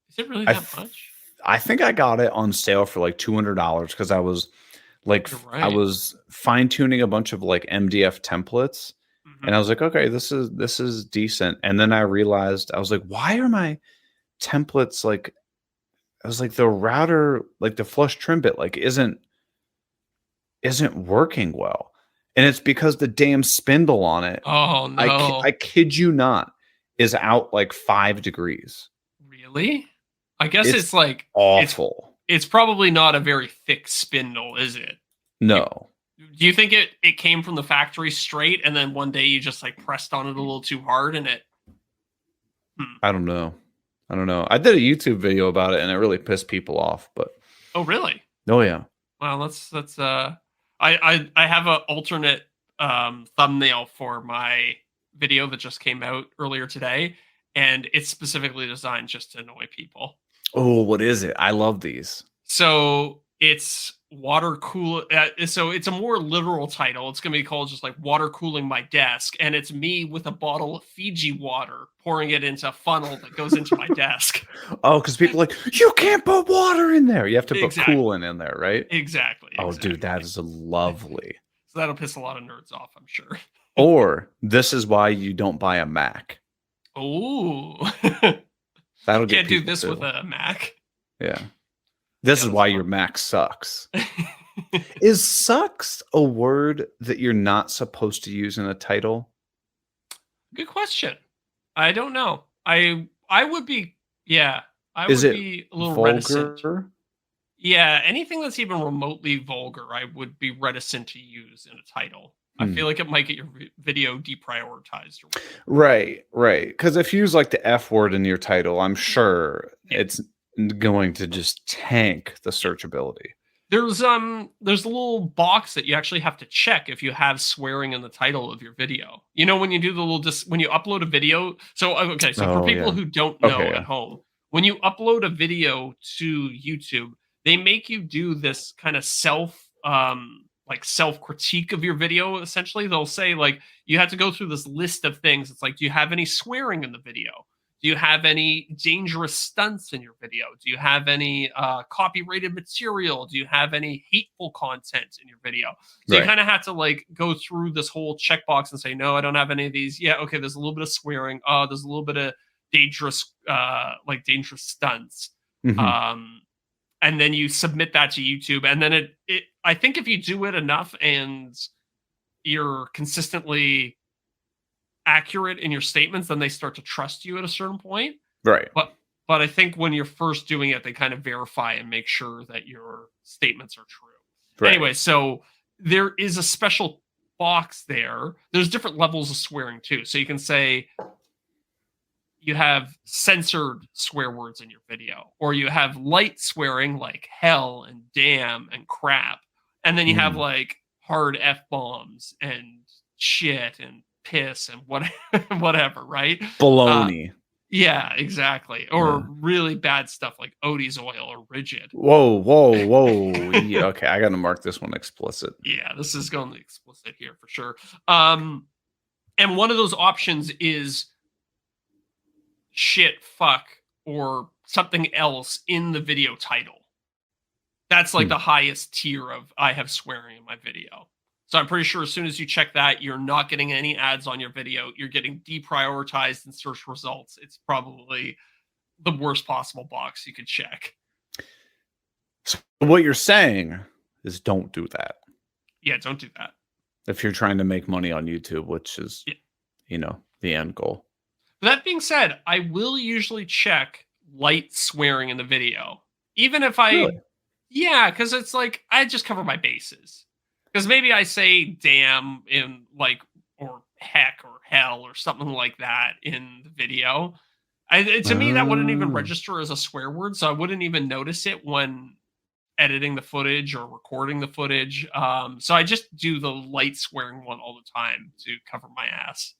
Is it really I that th- much? I think I got it on sale for like $200 because I was like You're I right. was fine tuning a bunch of like MDF templates, and I Hmm. was like, okay, this is decent. And then I realized I was like, why are my templates like? I was like, the router, like the flush trim bit, like isn't working well, and it's because the damn spindle on it. Oh I no. kid you not, is out like 5 degrees. Really? I guess It's it's like awful. it's probably not a very thick spindle, is it? You No, Do you think it came from the factory straight, and then one day you just like pressed on it a little too hard, and it? Hmm. I don't know. I don't know. I did a YouTube video about it, and it really pissed people off. But Oh, really? oh yeah, Well, that's I have an alternate thumbnail for my video that just came out earlier today, and it's specifically designed just to annoy people. oh, what is it? I love these. So it's water cool. So it's a more literal title. It's going to be called just like water cooling my desk, and it's me with a bottle of Fiji water pouring it into a funnel that goes into my desk. Oh, because people are like, you can't put water in there. You have to put Exactly. coolant in there, right? Exactly. Oh, dude, that Exactly. is lovely. So that'll piss a lot of nerds off, I'm sure. Or this is why you don't buy a Mac. Oh, That'll get can't do people this with too. a Mac. Yeah. This Yeah, is that's why your fun. Mac sucks. Is sucks a word that you're not supposed to use in a title? Good question. I don't know. I would be yeah. I Is would it be a little reticent. vulgar? Yeah, anything that's even remotely vulgar, I would be reticent to use in a title. I Hmm. feel like it might get your video deprioritized or whatever. Right. Because if you use like the F word in your title, I'm sure Yeah, it's going to just tank the yeah. searchability. There's a little box that you actually have to check if you have swearing in the title of your video. You know when you do the little when you upload a video. So okay, so for Oh people yeah. who don't Okay, know at yeah. home, when you upload a video to YouTube, they make you do this kind of self critique of your video. Essentially, they'll say like you have to go through this list of things. It's like, do you have any swearing in the video? Do you have any dangerous stunts in your video? Do you have any copyrighted material? Do you have any hateful content in your video? So you Right. kind of have to like go through this whole checkbox and say, no, I don't have any of these. Yeah, okay, there's a little bit of swearing. Oh, there's a little bit of dangerous stunts. Hmm. Um, and then you submit that to YouTube, and then it I think if you do it enough and you're consistently accurate in your statements, then they start to trust you at a certain point. Right. But I think when you're first doing it, they kind of verify and make sure that your statements are true. Right. Anyway, so there is a special box there. There's different levels of swearing too. So you can say you have censored swear words in your video, or you have light swearing like hell and damn and crap. And then you have Mm. like hard F bombs and shit and piss and what whatever, right? Uh Baloney. yeah, exactly. Or Yeah. really bad stuff like Odie's oil or rigid. Whoa. Yeah, okay, I gotta mark this one explicit. Yeah, this is going explicit here for sure. And one of those options is shit, fuck, or something else in the video title. That's like Hmm. the highest tier of I have swearing in my video. So I'm pretty sure as soon as you check that, you're not getting any ads on your video. You're getting deprioritized in search results. It's probably the worst possible box you could check. So what you're saying is don't do that. Yeah, don't do that. if you're trying to make money on YouTube, which is, Yeah. the end goal. That being said, I will usually check light swearing in the video. Even if I, Really? yeah, because it's like, I just cover my bases. Because maybe I say damn in like, or heck or hell or something like that in the video. To me, that wouldn't even Oh, register as a swear word. So I wouldn't even notice it when editing the footage or recording the footage. So I just do the light swearing one all the time to cover my ass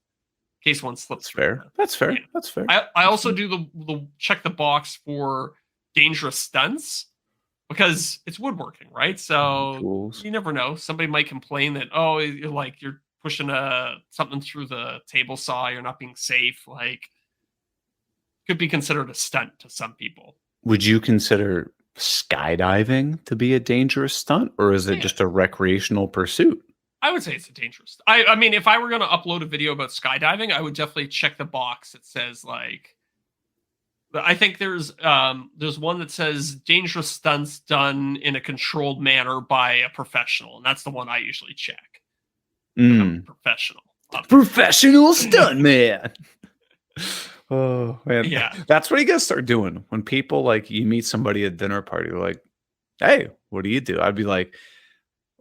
in case one slips that's through. fair. That's fair. Yeah. That's fair. I That's also fair. do the check the box for dangerous stunts because it's woodworking, right? So Tools. you never know. Somebody might complain that you're pushing something through the table saw, you're not being safe. Like could be considered a stunt to some people. Would you consider skydiving to be a dangerous stunt, or is it Yeah, just a recreational pursuit? I would say it's a dangerous. I mean, if I were going to upload a video about skydiving, I would definitely check the box that says like. I think there's one that says dangerous stunts done in a controlled manner by a professional, and that's the one I usually check. I'm a professional. Professional stunt man. Oh man, Yeah. that's what you gotta start doing when people like you meet somebody at dinner party. They're like, "Hey, what do you do?" I'd be like,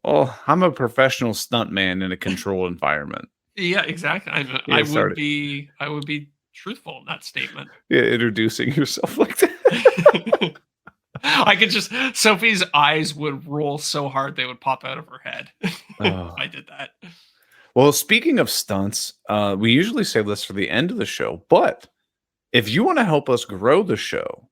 "Oh, I'm a professional stunt man in a controlled environment." Yeah, exactly. Yeah, start it. I would be truthful in that statement. Yeah, introducing yourself like that. I could just Sophie's eyes would roll so hard they would pop out of her head if Oh. I did that. Well, speaking of stunts, we usually save this for the end of the show, but if you want to help us grow the show,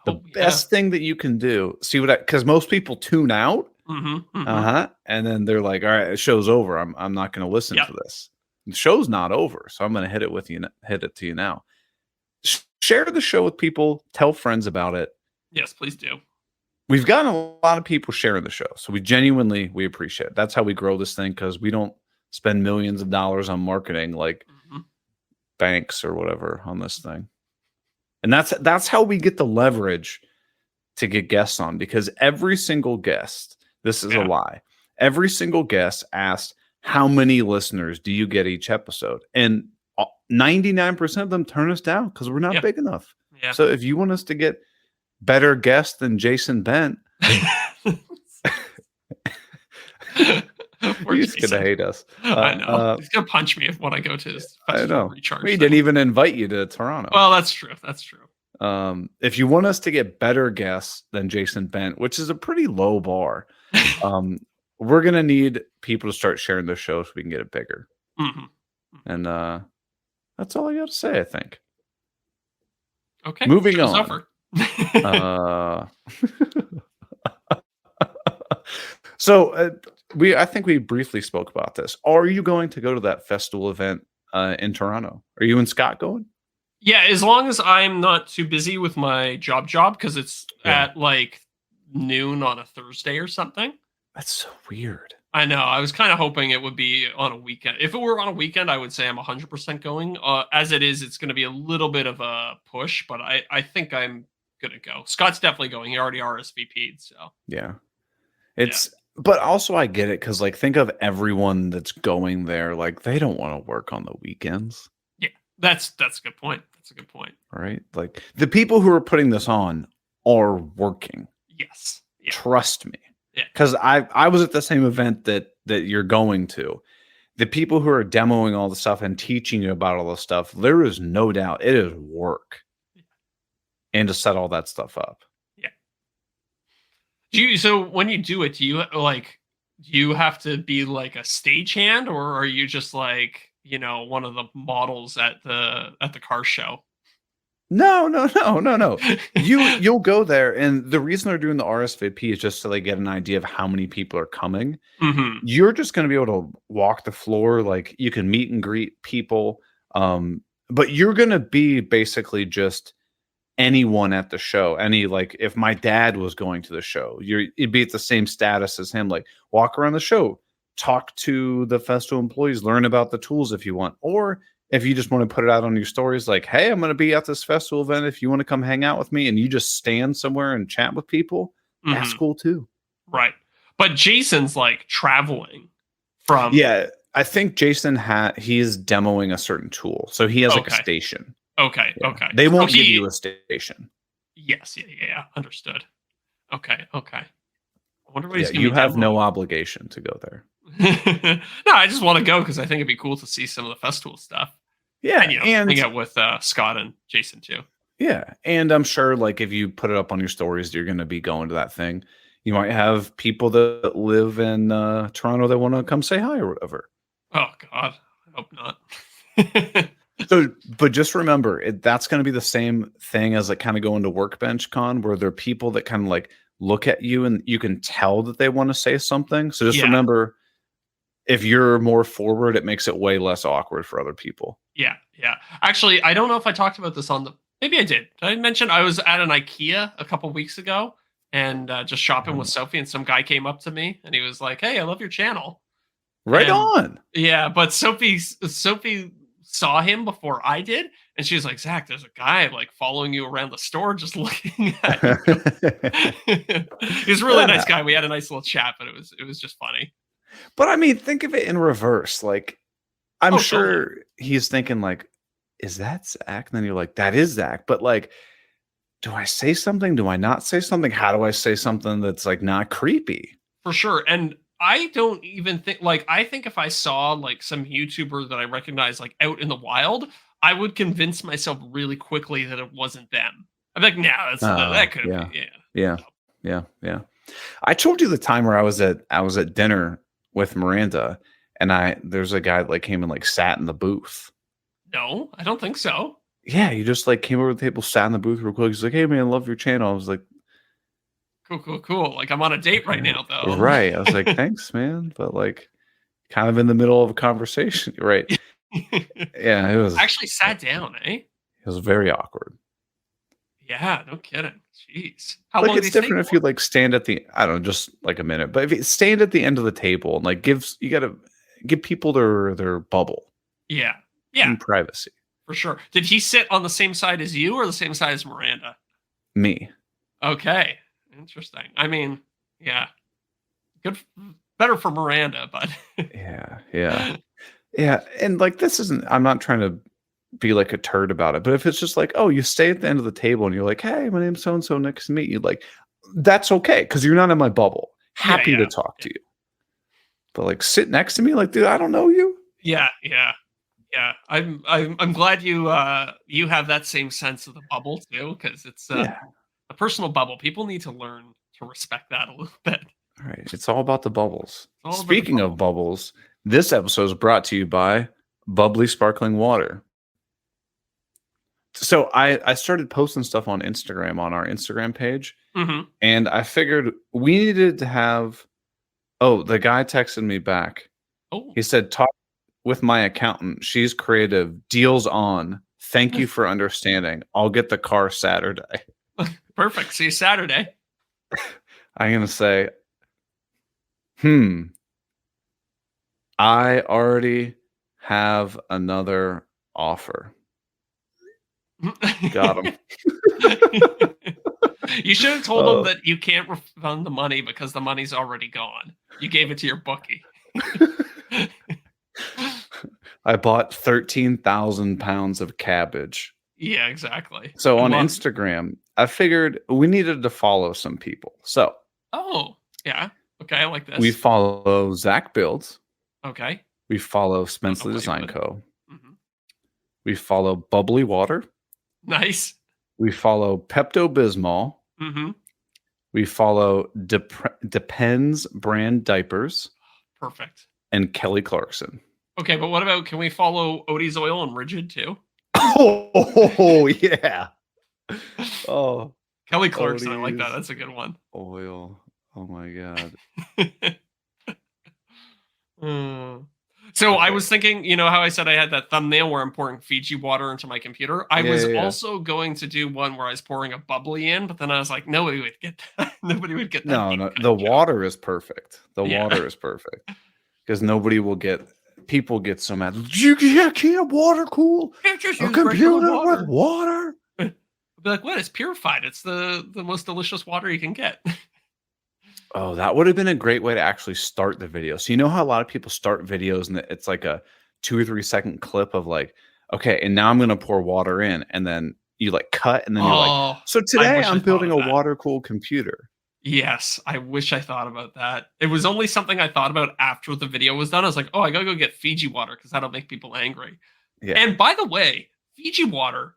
the Oh yeah. best thing that you can do, see what because most people tune out, Mm-hmm. and then they're like, "All right, the show's over. I'm not going to listen Yep. to this." The show's not over, so I'm going to hit it to you now. Share the show with people. Tell friends about it. Yes, please do. We've gotten a lot of people sharing the show, so we appreciate it. That's how we grow this thing because we don't spend millions of dollars on marketing like Mm-hmm. banks or whatever on this thing. And that's how we get the leverage to get guests on because every single guest, this is a Yeah. lie. Every single guest asked, "How many listeners do you get each episode?" And 99% of them turn us down because we're not Yeah. big enough. Yeah. So if you want us to get better guests than Jason Bent, he's gonna hate us. I know. He's gonna punch me when I go to his I festival know. recharge. We didn't even invite you to Toronto. Well, that's true. That's true. If you want us to get better guests than Jason Bent, which is a pretty low bar, we're gonna need people to start sharing the show so we can get it bigger. Mm-hmm. And that's all I got to say. I think. Okay. Moving Show's on. over. So I think we briefly spoke about this. Are you going to go to that festival event in Toronto? Are you and Scott going? Yeah, as long as I'm not too busy with my job because it's at like noon on a Thursday or something. That's so weird. I know. I was kind of hoping it would be on a weekend. If it were on a weekend, I would say I'm 100% going. As it is, it's going to be a little bit of a push, but I think I'm going to go. Scott's definitely going. He already RSVP'd, so. Yeah. But also I get it because like think of everyone that's going there, like they don't want to work on the weekends. Yeah, that's a good point. That's a good point. Right? Like the people who are putting this on are working. Yes. Yeah. Trust me. Yeah. Because I was at the same event that you're going to. The people who are demoing all the stuff and teaching you about all the stuff, there is no doubt it is work. Yeah. And to set all that stuff up. Yeah. So when you do it, do you have to be like a stagehand, or are you just like, one of the models at the car show? No. You'll go there, and the reason they're doing the RSVP is just to like get an idea of how many people are coming. Mm-hmm. You're just going to be able to walk the floor, like you can meet and greet people, but you're going to be basically just anyone at the show. Like if my dad was going to the show, you'd be at the same status as him. Like walk around the show, talk to the festival employees, learn about the tools if you want, or if you just want to put it out on your stories, like, hey, I'm going to be at this festival event. If you want to come hang out with me, and you just stand somewhere and chat with people, that's cool too. Right. But Jason's like traveling from. Yeah, I think Jason he's demoing a certain tool, so he has like a Okay. station. Okay. Yeah. Okay. They So won't give you a station. Yes. Yeah. Understood. Okay. I wonder what Yeah, he's going you to be have no demoing. obligation to go there. No, I just want to go because I think it'd be cool to see some of the festival stuff. Yeah, And hang out with Scott and Jason too. yeah, and I'm sure like if you put it up on your stories, you're going to be going to that thing. You might have people that live in Toronto that want to come say hi or whatever. Oh God, I hope not. So, but just remember, that's going to be the same thing as like kind of going to Workbench Con, where there are people that kind of like look at you and you can tell that they want to say something. So just remember, if you're more forward, it makes it way less awkward for other people. Yeah. Actually, I don't know if I talked about this maybe I did. Did I mention I was at an IKEA a couple weeks ago and just shopping with Sophie, and some guy came up to me and he was like, "Hey, I love your channel." Right on. Yeah, but Sophie saw him before I did, and she was like, "Zach, there's a guy like following you around the store, just looking at you." He's a really nice guy. We had a nice little chat, but it was just funny. But I mean, think of it in reverse. Like, I'm sure he's thinking like, "Is that Zach?" And then you're like, "That is Zach." But like, do I say something? Do I not say something? How do I say something that's like not creepy? For sure. And I don't even think like I think if I saw like some YouTuber that I recognize like out in the wild, I would convince myself really quickly that it wasn't them. I'm like, nah, that could be. Yeah. I told you the time where I was at dinner with Miranda, and there's a guy that like came and like sat in the booth. No, I don't think so. Yeah, he just like came over to the table, sat in the booth real quick. He's like, "Hey man, I love your channel." I was like, Cool. Like I'm on a date right now, though. Right. I was like, "Thanks, man," but like, kind of in the middle of a conversation, right? Yeah, it was. I actually sat down, eh? It was very awkward. Yeah, no kidding. Jeez, how Like long? it's different if you like stand at the I don't know, just like a minute. But if you stand at the end of the table and like you got to give people their bubble. Yeah, and privacy. For sure. Did he sit on the same side as you or the same side as Miranda? Me. Okay. Interesting. I mean, yeah. Better for Miranda, but yeah. And like I'm not trying to be like a turd about it, but if it's just like, oh, you stay at the end of the table and you're like, "Hey, my name's so and so, nice to meet you," like that's okay because you're not in my bubble. Happy to talk to you. But like sit next to me, like, dude, I don't know you. Yeah. I'm glad you have that same sense of the bubble too, because it's a personal bubble. People need to learn to respect that a little bit. All right, it's all about the bubbles. Speaking of bubbles, this episode is brought to you by Bubbly Sparkling Water. So I started posting stuff on Instagram on our Instagram page, and I figured we needed to have. Oh, the guy texted me back. Oh, he said, "Talk with my accountant. She's creative. Deals on. Thank you for understanding. I'll get the car Saturday." Perfect. See you Saturday. I'm gonna say, I already have another offer. Got him. You should have told him that you can't refund the money because the money's already gone. You gave it to your bookie. I bought 13,000 pounds of cabbage. Yeah, exactly. So on Instagram, I figured we needed to follow some people. So. Oh, yeah. Okay, I like this. We follow Zach Builds. Okay. We follow Spencer Design Co. We follow Bubbly Water. Nice. We follow Pepto Bismol. We follow Depends brand diapers. Perfect. And Kelly Clarkson. Okay, but what about, can we follow Odie's Oil and Rigid too? Oh yeah. Oh, Kelly Clarkson. Odie's I like that. That's a good one. Oil. Oh my god. So I was thinking, you know how I said I had that thumbnail where I'm pouring Fiji water into my computer? I was also going to do one where I was pouring a bubbly in, but then I was like, nobody would get that. Nobody would get that. No, the water is perfect. The water is perfect. Because nobody will get, people get so mad. You can't water cool a computer with water. I'll be like, what? It's purified. It's the most delicious water you can get. Oh, that would have been a great way to actually start the video. So you know how a lot of people start videos and it's like a 2 or 3 second clip of like, okay, and now I'm gonna pour water in, and then you like cut, and then you're like, Oh, so I today wish I I'm thought building of a that. water cooled computer. Yes, I wish I thought about that. It was only something I thought about after the video was done. I was like, oh, I gotta go get Fiji water because that'll make people angry. Yeah. And by the way, Fiji water,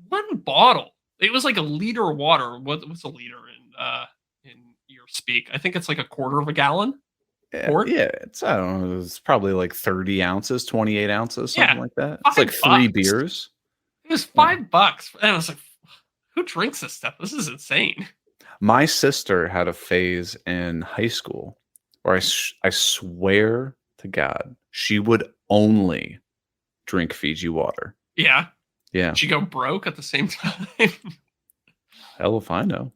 one bottle. It was like a liter of water. What's a liter in your speak? I think it's like a quarter of a gallon Yeah, quart. yeah, it's I don't know, it's probably like 30 ounces, 28 ounces, something Yeah, like that. It's like 3 $5. beers. It was Yeah. $5, and I was like, who drinks this stuff? This is insane. My sister had a phase in high school where I swear to God, she would only drink Fiji water. Yeah, Yeah. did she go broke at the same time? Hell if I know.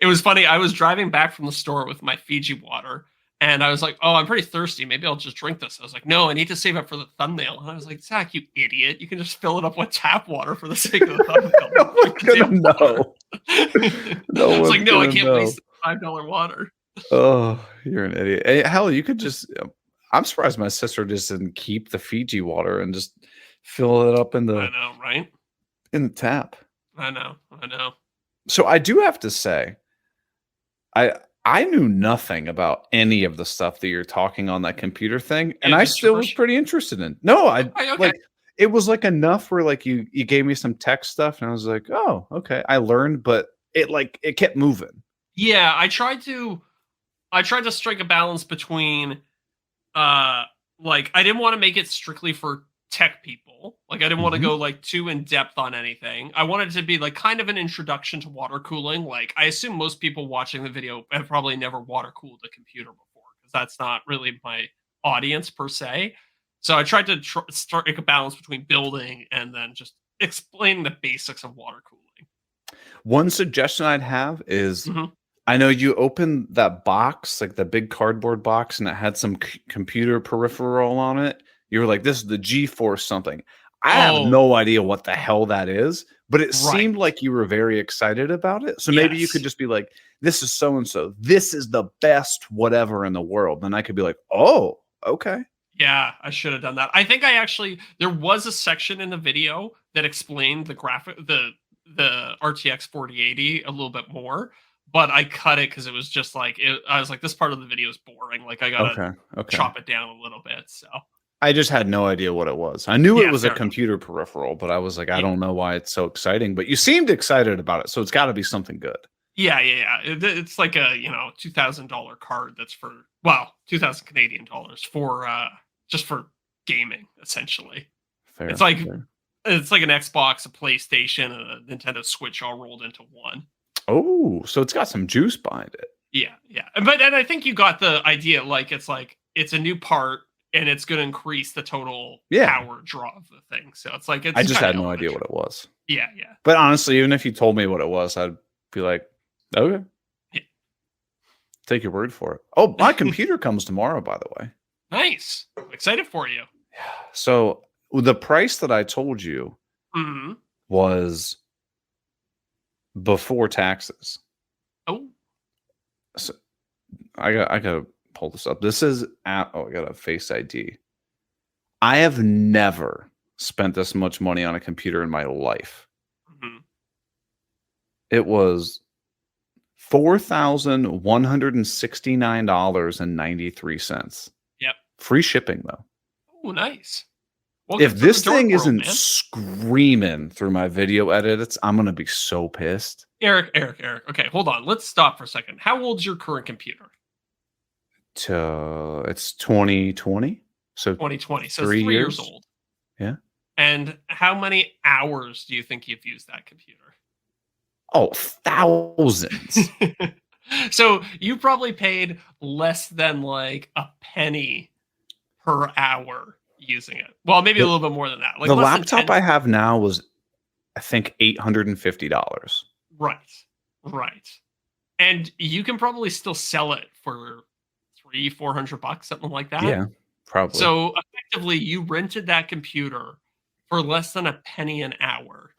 It was funny. I was driving back from the store with my Fiji water, and I was like, "Oh, I'm pretty thirsty. Maybe I'll just drink this." I was like, "No, I need to save it for the thumbnail." And I was like, "Zach, you idiot! You can just fill it up with tap water for the sake of the thumbnail." No one's gonna know. No It's like, one's no, I gonna can't know. waste $5 water. Oh, you're an idiot. Hey, hell, you could just I'm surprised my sister just didn't keep the Fiji water and just fill it up I know, right? in the tap. I know, I know. So I do have to say, I I knew nothing about any of the stuff that you're talking on that computer thing, and Yeah, I just still was gibberish. pretty interested in. No, I Okay, okay. like it was like enough where like you gave me some tech stuff and I was like, "Oh, okay." I learned, but it kept moving. Yeah, I tried to strike a balance between uh like I didn't want to make it strictly for tech people. Like I didn't want to Mhm. go like too in depth on anything. I wanted it to be like kind of an introduction to water cooling. Like I assume most people watching the video have probably never water cooled a computer before because that's not really my audience per se. So I tried to strike a balance between building and then just explaining the basics of water cooling. One suggestion I'd have is Hmm. I know you opened that box, like the big cardboard box, and it had some computer peripheral on it. You were like, "This is the GeForce something." I have Oh, no idea what the hell that is, but it right. seemed like you were very excited about it. So maybe you could Yes. just be like, "This is so and so. This is the best whatever in the world." Then I could be like, "Oh, okay." Yeah, I should have done that. I think I actually there was a section in the video that explained the RTX 4080 a little bit more, but I cut it because it was just like I was like, this part of the video is boring. Like I gotta Okay. Okay. chop it down a little bit. So I just had no idea what it was. I knew it yeah, was a fair enough. computer peripheral, but I was like, I Yeah, don't know why it's so exciting. But you seemed excited about it, so it's got to be something good. yeah. It's like a $2,000 card that's for, well, 2,000 Canadian dollars for just for gaming essentially. It's Fair. like Fair. it's like an Xbox, a PlayStation, and a Nintendo Switch all rolled into one. Oh, so it's got some juice behind it. Yeah, yeah. And I think you got the idea. Like it's a new part, and it's going to increase the total Yeah. power draw of the thing. So it's like I it's just kind had of no idea elementary. what it was. Yeah, yeah, But honestly, even if you told me what it was, I'd be like, okay, take your word for it. Oh, my yeah. computer comes tomorrow, by the way. Nice. I'm excited for you. So the price that I told you Hmm. was before taxes. Oh, So I gotta pull this up. This is at I got a Face ID. I have never spent this much money on a computer in my life. hmm. It was $4,169.93. Yep. Free shipping though. Oh, nice. Welcome If to the this dork thing world, isn't man. screaming through my video edits, I'm gonna be so pissed. Eric. Okay, hold on. Let's stop for a second. How old's your current computer? It's 2020, so 2020. So it's 3 3 years years. old. Yeah. And how many hours do you think you've used that computer? Oh, thousands. So you probably paid less than like a penny per hour using it. Well, maybe a The, little bit more than that. Like the less than laptop 10. I have now was, I think, $850. Right. Right. And you can probably still sell it for 300-400 bucks, something like that. Yeah, probably. So effectively you rented that computer for less than a penny an hour.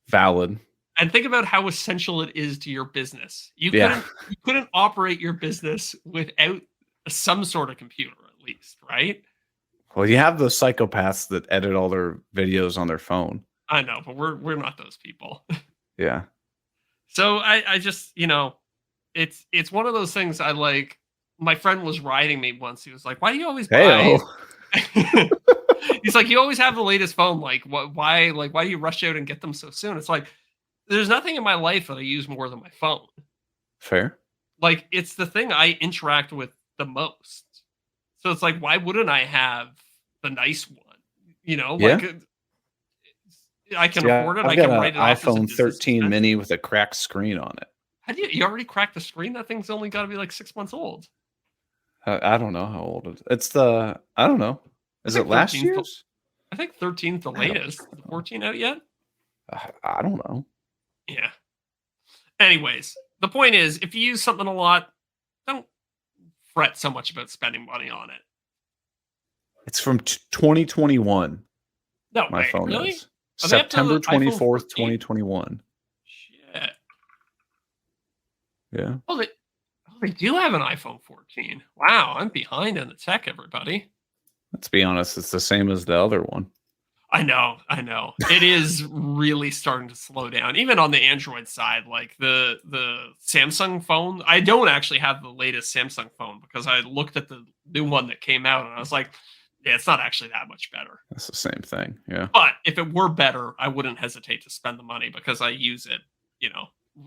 Valid. And think about how essential it is to your business. Yeah. You couldn't operate your business without some sort of computer, at least, right? Well, you have those psychopaths that edit all their videos on their phone. I know, but we're not those people. Yeah. So I just, it's one of those things I like. My friend was riding me once. He was like, "Why do you always buy?" He's like, "You always have the latest phone. Like, why? Like, why do you rush out and get them so soon?" It's like, there's nothing in my life that I use more than my phone. Fair. Like, it's the thing I interact with the most. So it's like, why wouldn't I have the nice one? Yeah. Like I can Yeah, afford it. I've I got can an write it off as a iPhone business 13 expense. mini with a cracked screen on it. How do you already cracked the screen? That thing's only got to be like 6 months old. I don't know how old it is. It's the, I don't know. I Is it think last 13's year's? I think 13's the I don't latest. Is 14 out yet? I don't know. Yeah. Anyways, the point is, if you use something a lot, don't fret so much about spending money on it. It's from 2021. No My way, phone really? is Are they up to September the iPhone 24th, 14? 2021. Shit. Yeah. They do have an iPhone 14. Wow, I'm behind in the tech, everybody. Let's be honest. It's the same as the other one. I know. It is really starting to slow down, even on the Android side. Like the Samsung phone, I don't actually have the latest Samsung phone because I looked at the new one that came out and I was like, yeah, it's not actually that much better. It's the same thing. Yeah. But if it were better, I wouldn't hesitate to spend the money because I use it.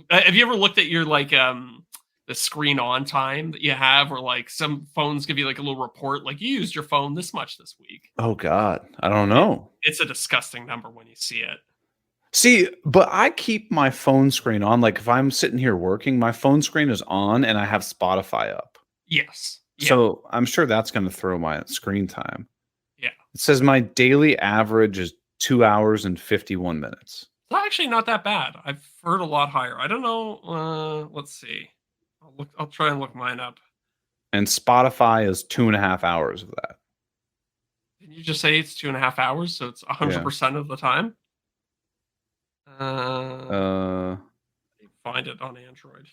Have you ever looked at your the screen on time that you have, or like some phones give you like a little report, like you used your phone this much this week? Oh God. I don't know. It's a disgusting number when you see it. See, but I keep my phone screen on. Like if I'm sitting here working, my phone screen is on and I have Spotify up. Yes. Yeah. So I'm sure that's going to throw my screen time. Yeah. It says my daily average is 2 hours and 51 minutes. It's actually not that bad. I've heard a lot higher. I don't know. Let's see. I'll try and look mine up. And Spotify is 2.5 hours of that. Did you just say it's 2.5 hours? So it's 100% of the time? Find it on Android.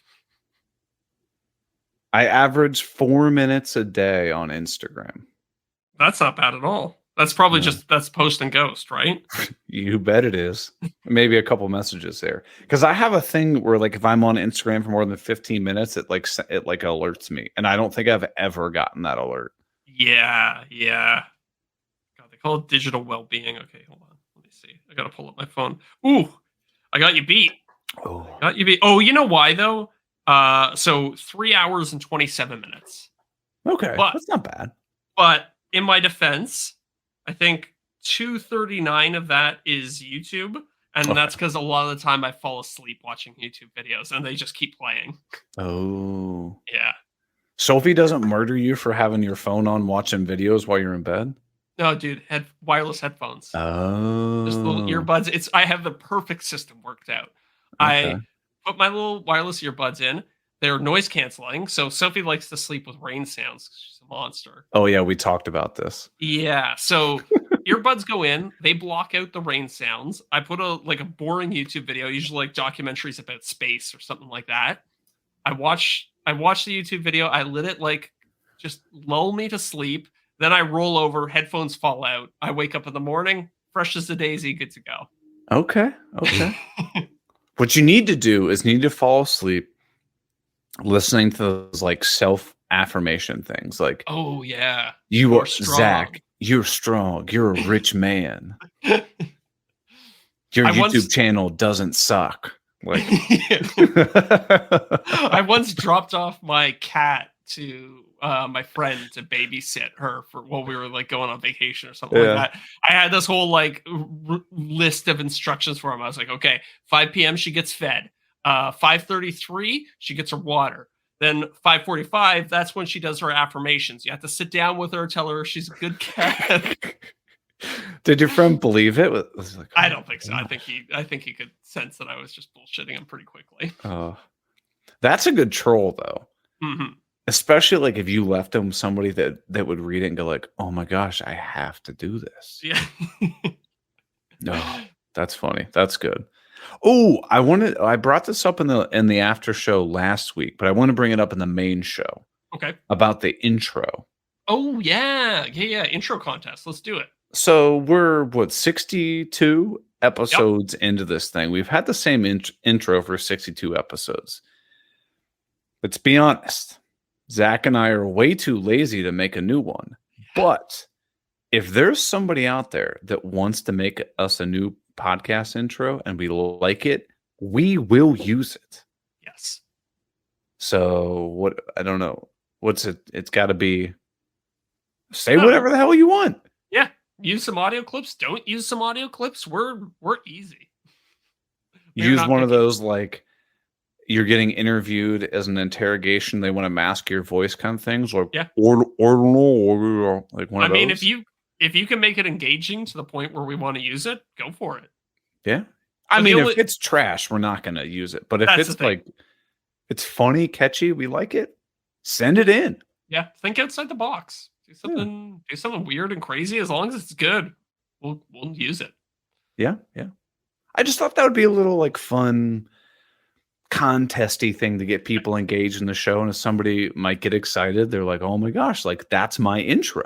I average 4 minutes a day on Instagram. That's not bad at all. That's probably that's post and ghost, right? You bet it is. Maybe a couple messages there. Because I have a thing where like if I'm on Instagram for more than 15 minutes, it alerts me. And I don't think I've ever gotten that alert. Yeah. God, they call it digital well-being. Okay, hold on. Let me see. I gotta pull up my phone. Ooh, I got you beat. Oh, you know why though? So 3 hours and 27 minutes. Okay, that's not bad. But in my defense, I think 239 of that is YouTube, and that's because a lot of the time I fall asleep watching YouTube videos, and they just keep playing. Oh, yeah. Sophie doesn't murder you for having your phone on watching videos while you're in bed? No, dude, wireless headphones. Oh, just little earbuds. I have the perfect system worked out. Okay. I put my little wireless earbuds in. They're noise canceling, so Sophie likes to sleep with rain sounds because she's a monster. Oh yeah, we talked about this. Yeah, so earbuds go in, they block out the rain sounds. I put a boring YouTube video, usually like documentaries about space or something like that. I watch the YouTube video, I let it just lull me to sleep. Then I roll over, headphones fall out. I wake up in the morning, fresh as a daisy, good to go. Okay. What you need to do is fall asleep listening to those self-affirmation things like, oh yeah, you are strong. Zach, you're strong, you're a rich man. Your YouTube channel doesn't suck. I once dropped off my cat to my friend to babysit her while we were going on vacation or something like that. I had this whole list of instructions for him. I was like, okay, 5 p.m. she gets fed. 5:33 she gets her water. Then 5:45 that's when she does her affirmations. You have to sit down with her, tell her she's a good cat. Did your friend believe it? I don't think so. I think he could sense that I was just bullshitting him pretty quickly. Oh, that's a good troll though. Mm-hmm. Especially if you left him somebody that would read it and go oh my gosh, I have to do this. Yeah. No, that's funny. That's good. Oh, I brought this up in the after show last week, but I want to bring it up in the main show Okay. about the intro. Oh yeah. Intro contest. Let's do it. So we're what 62 episodes into this thing. We've had the same intro for 62 episodes. Let's be honest. Zach and I are way too lazy to make a new one. But if there's somebody out there that wants to make us a new podcast intro and we like it, we will use it. Yes. So what? I don't know. What's it? It's got to be. Say whatever the hell you want. Yeah. Use some audio clips. Don't use some audio clips. We're easy. Use one of those like you're getting interviewed as an interrogation. They want to mask your voice kind of things, or yeah, or like one of those. I mean, if you can make it engaging to the point where we want to use it, go for it. Yeah. I mean, if it's trash, we're not going to use it. But if it's like, it's funny, catchy, we like it, send it in. Yeah. Think outside the box. Do something weird and crazy. As long as it's good, we'll use it. Yeah. Yeah. I just thought that would be a little like fun contesty thing to get people engaged in the show. And if somebody might get excited, they're like, oh my gosh, like that's my intro.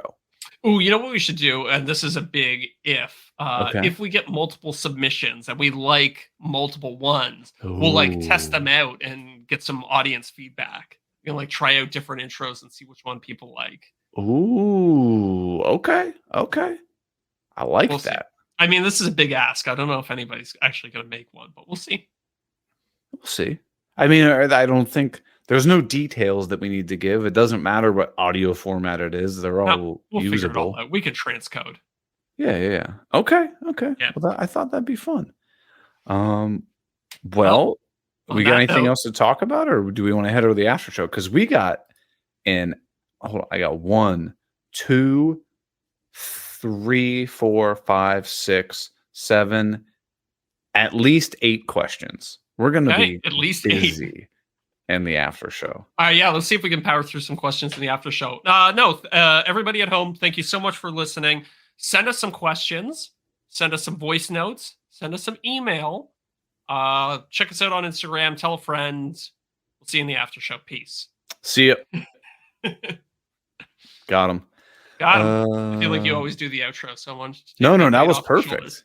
Oh, you know what we should do? And this is a big if. If we get multiple submissions and we like multiple ones, we'll like test them out and get some audience feedback. You know, like try out different intros and see which one people like. Ooh, okay. I like that. See. I mean, this is a big ask. I don't know if anybody's actually going to make one, but we'll see. We'll see. I mean, I don't think there's no details that we need to give. It doesn't matter what audio format it is. They're all we'll usable. Figure it all out. We can transcode. Yeah. Okay. Yeah. Well, I thought that'd be fun. Well, we got anything else to talk about, or do we want to head over the after show? Because we got I got 1, 2, 3, 4, 5, 6, 7, at least 8 questions. We're going to be at least busy in the after show. All right, yeah, let's see if we can power through some questions in the after show. Everybody at home, thank you so much for listening. Send us some questions. Send us some voice notes. Send us some email. Check us out on Instagram. Tell a friend. We'll see you in the after show. Peace. See ya. Got him. I feel like you always do the outro, so I wanted to No, that was perfect.